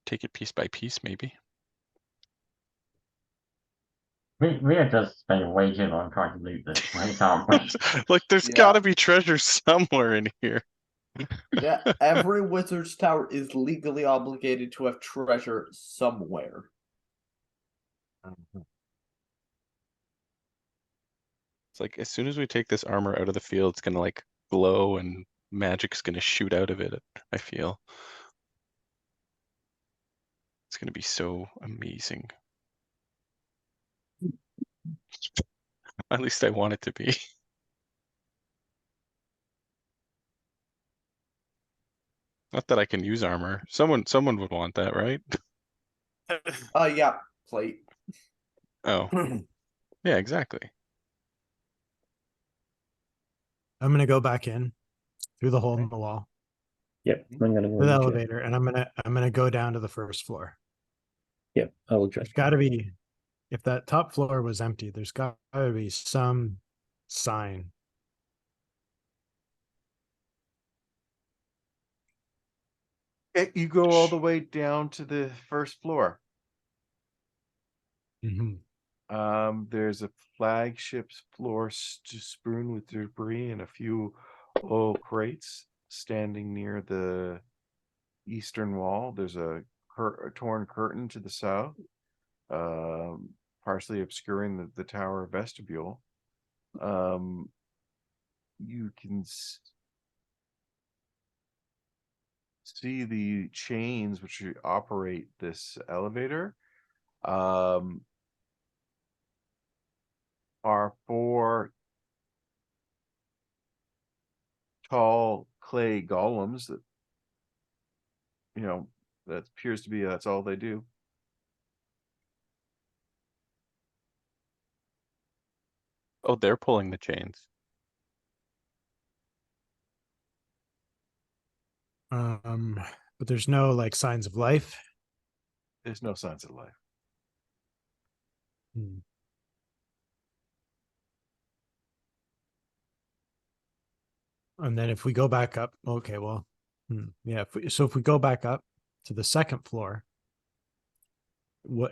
take it piece by piece, maybe. We are just spending way too long trying to loot this place, aren't we? Like, there's Yeah. gotta be treasure somewhere in here. Yeah, every wizard's tower is legally obligated to have treasure somewhere. It's like, as soon as we take this armor out of the field, it's gonna like glow and magic's gonna shoot out of it, I feel. It's gonna be so amazing. At least I want it to be. Not that I can use armor. Someone would want that, right? Yeah, plate. Oh, yeah, exactly. I'm gonna go back in through the hole in the wall Yep, I'm gonna go with the and check. elevator, and I'm gonna go down to the first floor. Yep, I will check. There's got to be, if that top floor was empty, there's got to be some sign. You go all the way down to the first floor. There's a flagship's floor strewn with debris and a few old crates standing near the eastern wall. There's a torn curtain to the south, partially obscuring the tower vestibule. You can see the chains which operate this elevator. Are 4 tall clay golems that, that appears to be that's all they do. Oh, they're pulling the chains. But there's no like signs of life. There's no signs of life. And then if we go back up, okay, well, yeah. If we go back up to the second floor,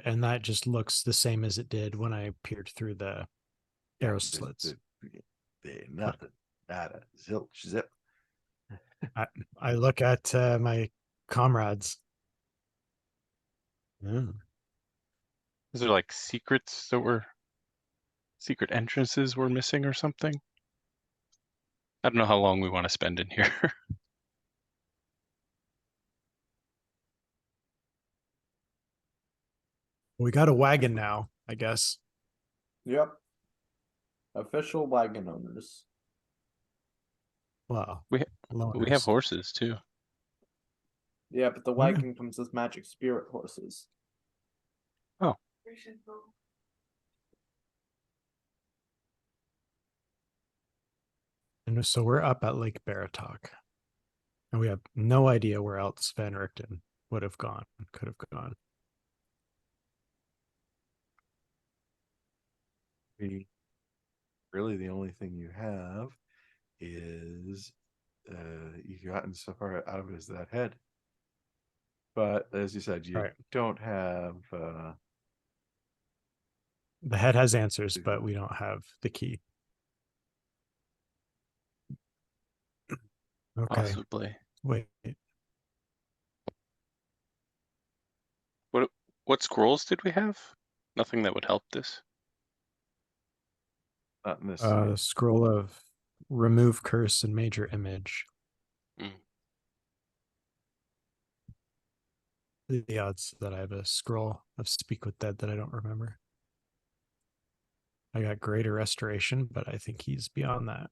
and that just looks the same as it did when I peered through the arrow slits. Nothing. Nada. Zilch. Zip. I look at my comrades. Yeah. Is there like secret entrances we're missing or something? I don't know how long we want to spend in here. We got a wagon now, I guess. Yep. Official wagon owners. Wow. We have horses too. Yeah, but the wagon comes with magic spirit horses. Oh. And so we're up at Lake Baratok. And we have no idea where else Van Richten could have gone. Really, the only thing you have is you've gotten so far out of it as that head. But as you said, you don't have the head has answers, but we don't have the key. Okay. Possibly. Wait. What scrolls did we have? Nothing that would help this. not in this. Scroll of remove curse and major image. The odds that I have a scroll of speak with dead that I don't remember. I got greater restoration, but I think he's beyond that.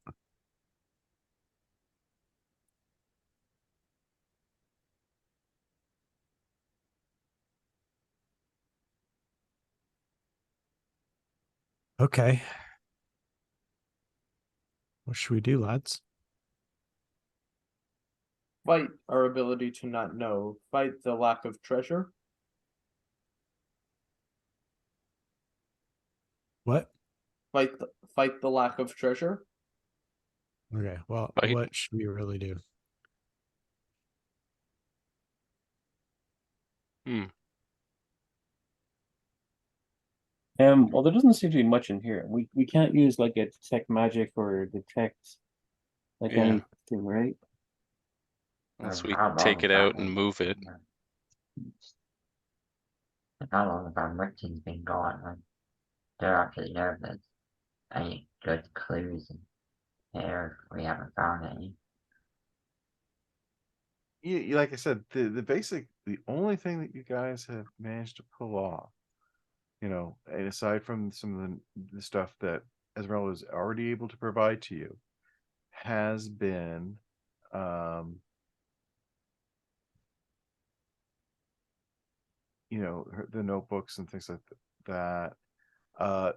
Okay. What should we do, lads? Fight our ability to not know. Fight the lack of treasure. What? Fight the lack of treasure. Okay. Well, Fight. what should we really do? Hmm. Well, there doesn't seem to be much in here. We can't use like a detect magic or detect like Yeah. anything, right? Unless we How take long it has out that and been- move it. How long have our merchants been gone? Like, they're actually nervous. Any good clues in here? We haven't found any. Like I said, the only thing that you guys have managed to pull off, and aside from some of the stuff that Esmeralda is already able to provide to you, has been the notebooks and things like that.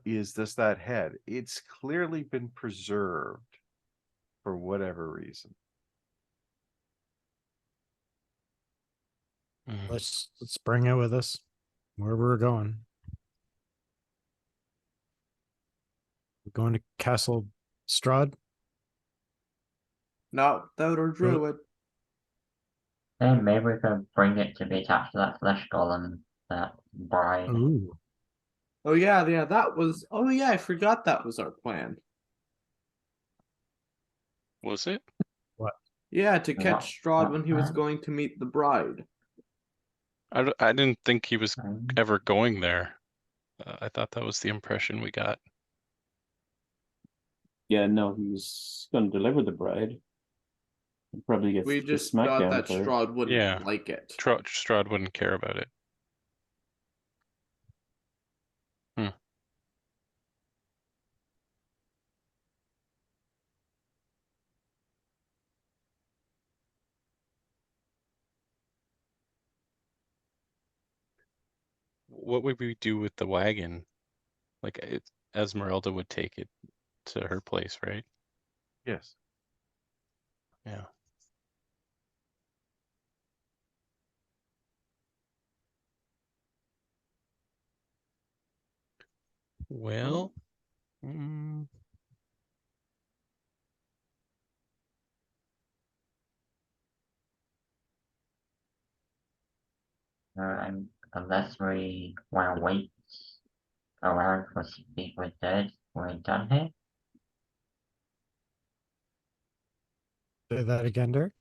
Is that head? It's clearly been preserved for whatever reason. Hmm. Let's bring it with us where we're going. We're going to Castle Strahd. Not without our druid. Then maybe we could bring it to be attached to that flesh golem, that bride. Ooh. Oh yeah, that was. Oh yeah, I forgot that was our plan. Was it? Yeah, to catch Strahd what when he was plan? going to meet the bride. I didn't think he was Um, ever going there. I thought that was the impression we got. Yeah, no, he's gonna deliver the bride. He'll probably get We the just thought smackdown that for it. Strahd wouldn't Yeah. like it. Strahd wouldn't care about it. What would we do with the wagon? Like Esmeralda would take it to her place, right? Yes. Yeah. Well, and unless we want to wait around for Speak with Dead, we're done here. Say that again, Dirk.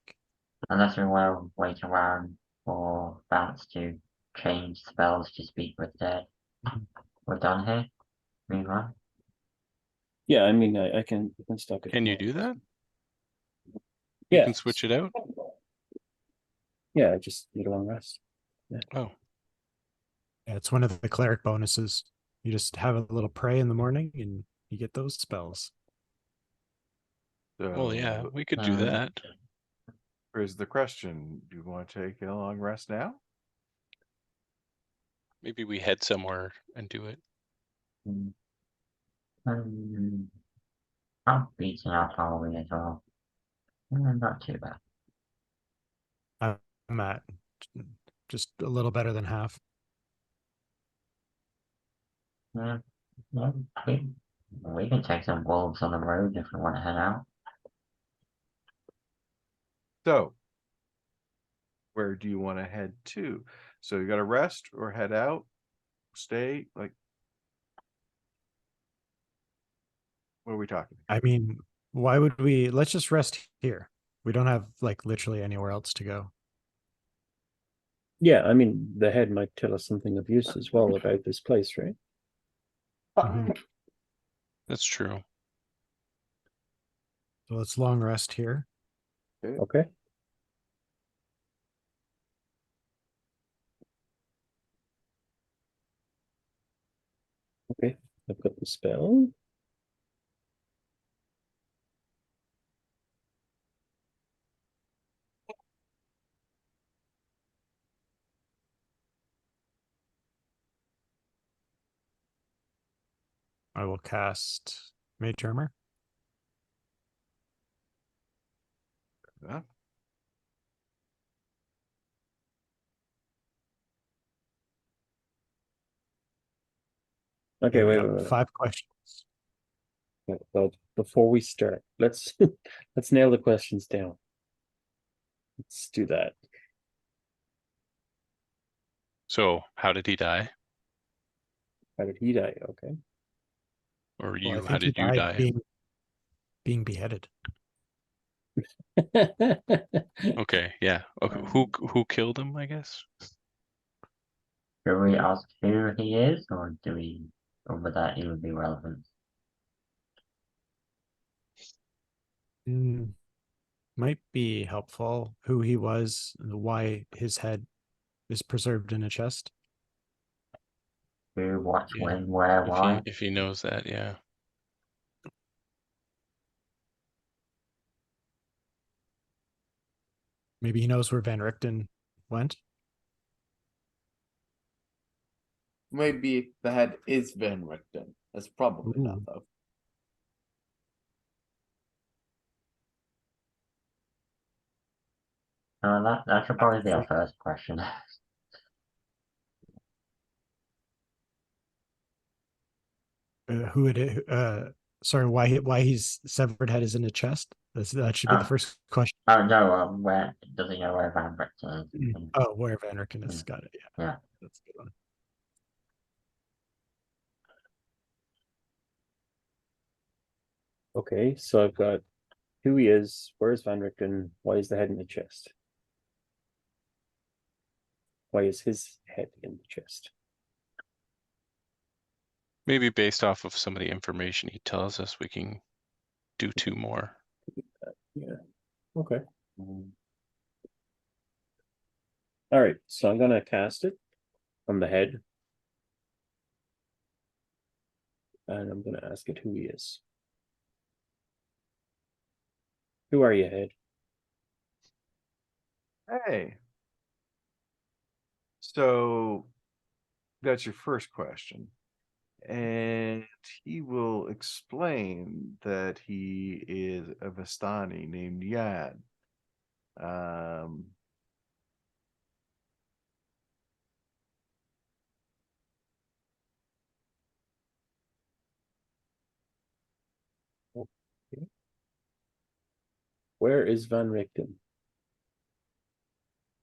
Unless we want to wait around for Bounce to change spells to Speak with Dead, we're done here. Meanwhile, Yeah, I mean, I can stock it. can you do that? You Yeah. can switch it out? Yeah, I just need a long rest. Oh, Yeah, it's one of the cleric bonuses. You just have a little pray in the morning and you get those spells. well, yeah, So we could do that. here's the question: do you want to take a long rest now? Maybe we head somewhere and do it. I'm beating out Halloween as well. Not too bad. I'm at just a little better than half. Yeah, yeah, we can take some wolves on the road if we want to head out. So, where do you want to head to? So you got to rest or head out, stay. Like, what are we talking? I mean, why would we? Let's just rest here. We don't have like literally anywhere else to go. Yeah, I mean, the head might tell us something of use as well about this place, right? Mhm. That's true. So let's long rest here. Okay. Okay, I've got the spell. I will cast Mage Armor. Yeah. Okay, We wait, got wait, wait. 5 questions. Well, before we start, let's let's nail the questions down. Let's do that. So, how did he die? How did he die? Okay. Or Well, you? I How think he did you died die? being beheaded. Okay, yeah. Okay, who killed him? I guess. Do we ask who he is, or do we, or would that even be relevant? Might be helpful who he was, and why his head is preserved in a chest. Who, what, Yeah. when, where, why? If he knows that, yeah. Maybe he knows where Van Richten went. Maybe the head is Van Richten. That's probably not Ooh. though. That should probably be our first question. Who it is? Sorry, why his severed head is in a chest? That should be the first question. Oh no, where does he know where Van Richten is? Oh, where Van Richten is. Got it. Yeah. Yeah. That's a good one. Okay, so I've got who he is, where's Van Richten, why is the head in the chest? Why is his head in the chest? Maybe based off of some of the information he tells us, we can do 2 more. Yeah. Okay. Mm. All right, so I'm gonna cast it on the head. And I'm gonna ask it who he is. Who are you, head? Hey. So that's your first question. And he will explain that he is a Vistani named Yan. Okay. Where is Van Richten?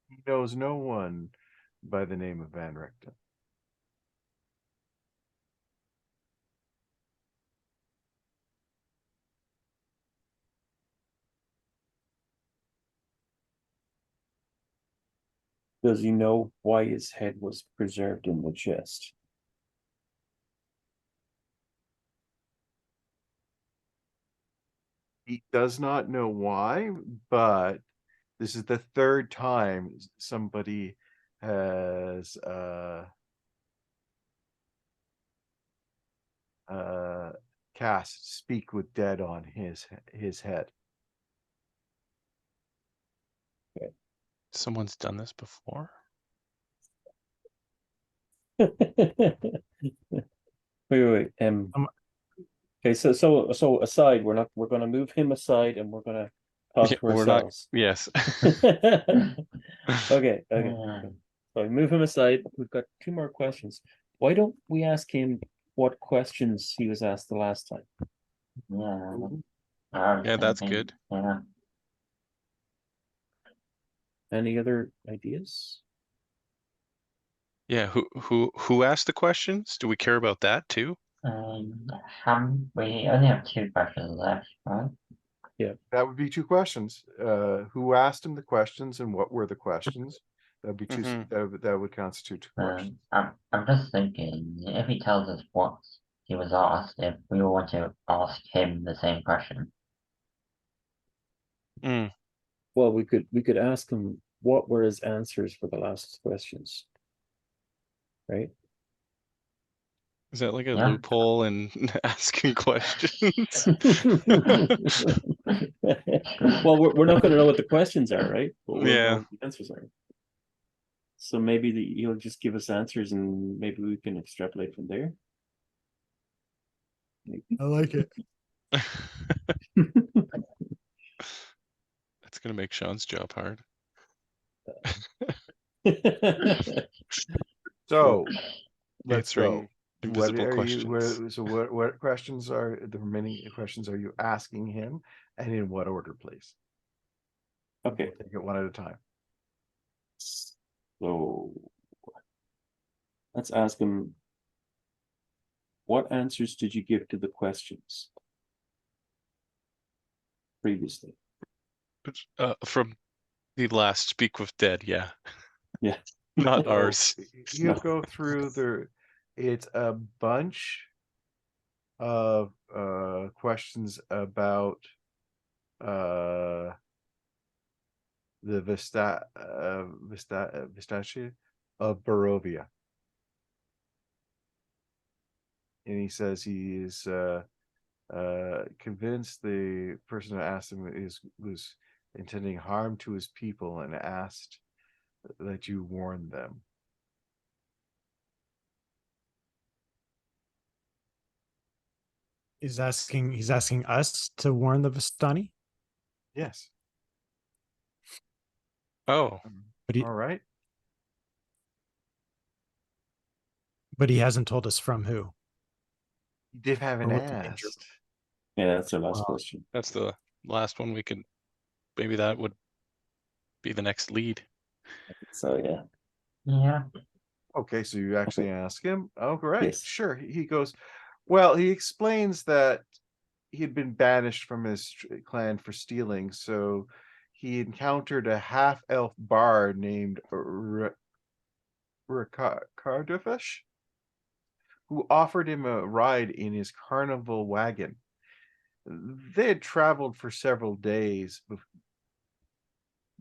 He knows no one by the name of Van Richten. Does he know why his head was preserved in the chest? He does not know why, but this is the 3rd time somebody has cast Speak with Dead on his head. Someone's done this before. Wait. Okay, so aside, we're gonna move him aside and we're gonna talk Yeah, to we're not. ourselves. Yes. Okay. Yeah. So we move him aside. We've got 2 more questions. Why don't we ask him what questions he was asked the last time? Yeah. I was Yeah, that's thinking, good. Yeah. Any other ideas? Yeah. Who asked the questions? Do we care about that too? We only have 2 questions left, right? That would be 2 questions. Who asked him the questions and what were the questions? That'd be 2. Mhm. That would constitute 2 questions. I'm just thinking, if he tells us what he was asked, if we all want to ask him the same question. Mm. Well, we could ask him what were his answers for the last questions, right? Is that like a Yeah. loophole in asking questions? Well, we're not going to know what the questions are, right? But we'll know Yeah. what the answers are. So maybe he'll just give us answers, and maybe we can extrapolate from there. I like it. That's gonna make Sean's job hard. So let's Answering go. invisible What are you? questions. What questions are the remaining questions are you asking him, and in what order, please? Okay, We'll take it one at a time. so let's ask him. What answers did you give to the questions previously? From the last Speak with Dead, yeah. Yeah. Not So ours. you No. go through it's a bunch of questions about the Vistacea of Barovia. And he says he is convinced the person who asked him was intending harm to his people and asked that you warn them. He's asking us to warn the Vistani, Yes. Oh, but he All right. but he hasn't told us from who. They haven't what the danger- asked. Yeah, that's our last Wow. question. that's the last one we could. Maybe that would be the next lead. So yeah. Yeah. Okay, so you actually ask him. Oh, great. Yes. Sure. He goes, well, he explains that he had been banished from his clan for stealing, so he encountered a half-elf bard named Ricardofish, who offered him a ride in his carnival wagon. They had traveled for several days,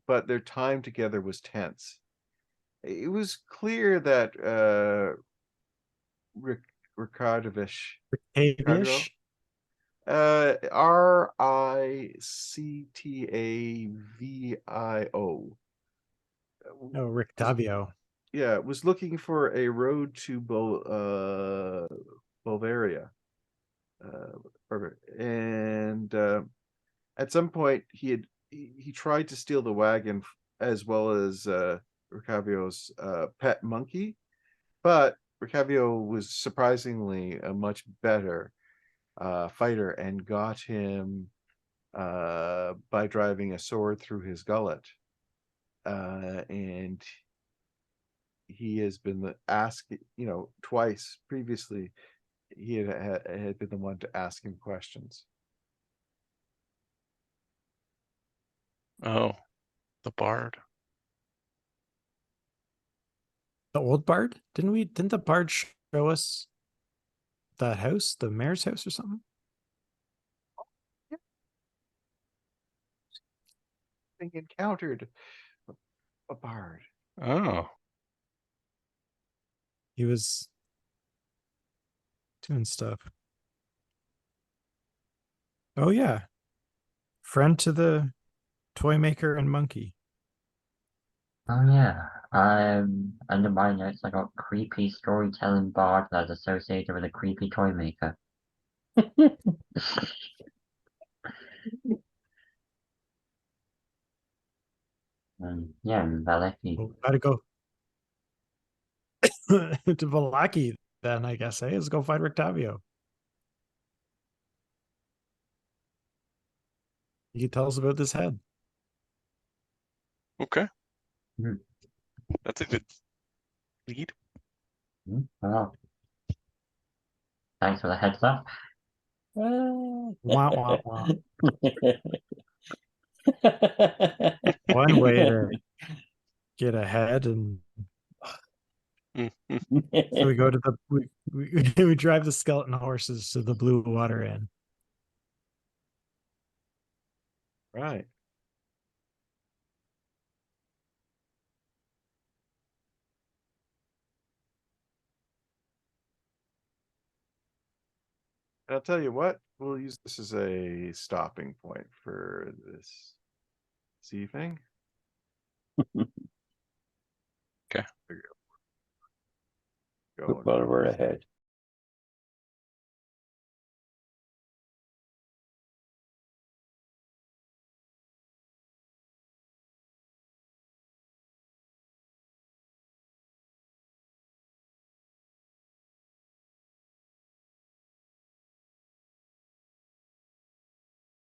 but their time together was tense. It was clear that Ricardovish, Avish? Rictavio, Oh, Rick Davio. yeah, was looking for a road to Bulgaria. And at some point he tried to steal the wagon as well as Ricavio's pet monkey, but Ricavio was surprisingly a much better fighter and got him by driving a sword through his gullet. And he has been asked, twice previously. He had been the one to ask him questions. Oh, the bard. The old bard? Didn't the bard show us that house, the mayor's house or something? They encountered a bard. Oh, He was doing stuff. Oh yeah. Friend to the toy maker and monkey. Oh yeah. Under my notes, I got creepy storytelling bard that's associated with a creepy toy maker. Yeah, Valeki. Oh, gotta go to Valaki then, I guess. Hey, let's go find Rictavio. You can tell us about this head. okay. Hmm. That's a good lead. Well, thanks for the heads up. Wah, wah, wah. One way to get ahead, and so we go to we drive the skeleton horses to the Blue Water Inn. Right. And I'll tell you what, we'll use this as a stopping point for this evening. Okay. Going Well, we're ahead.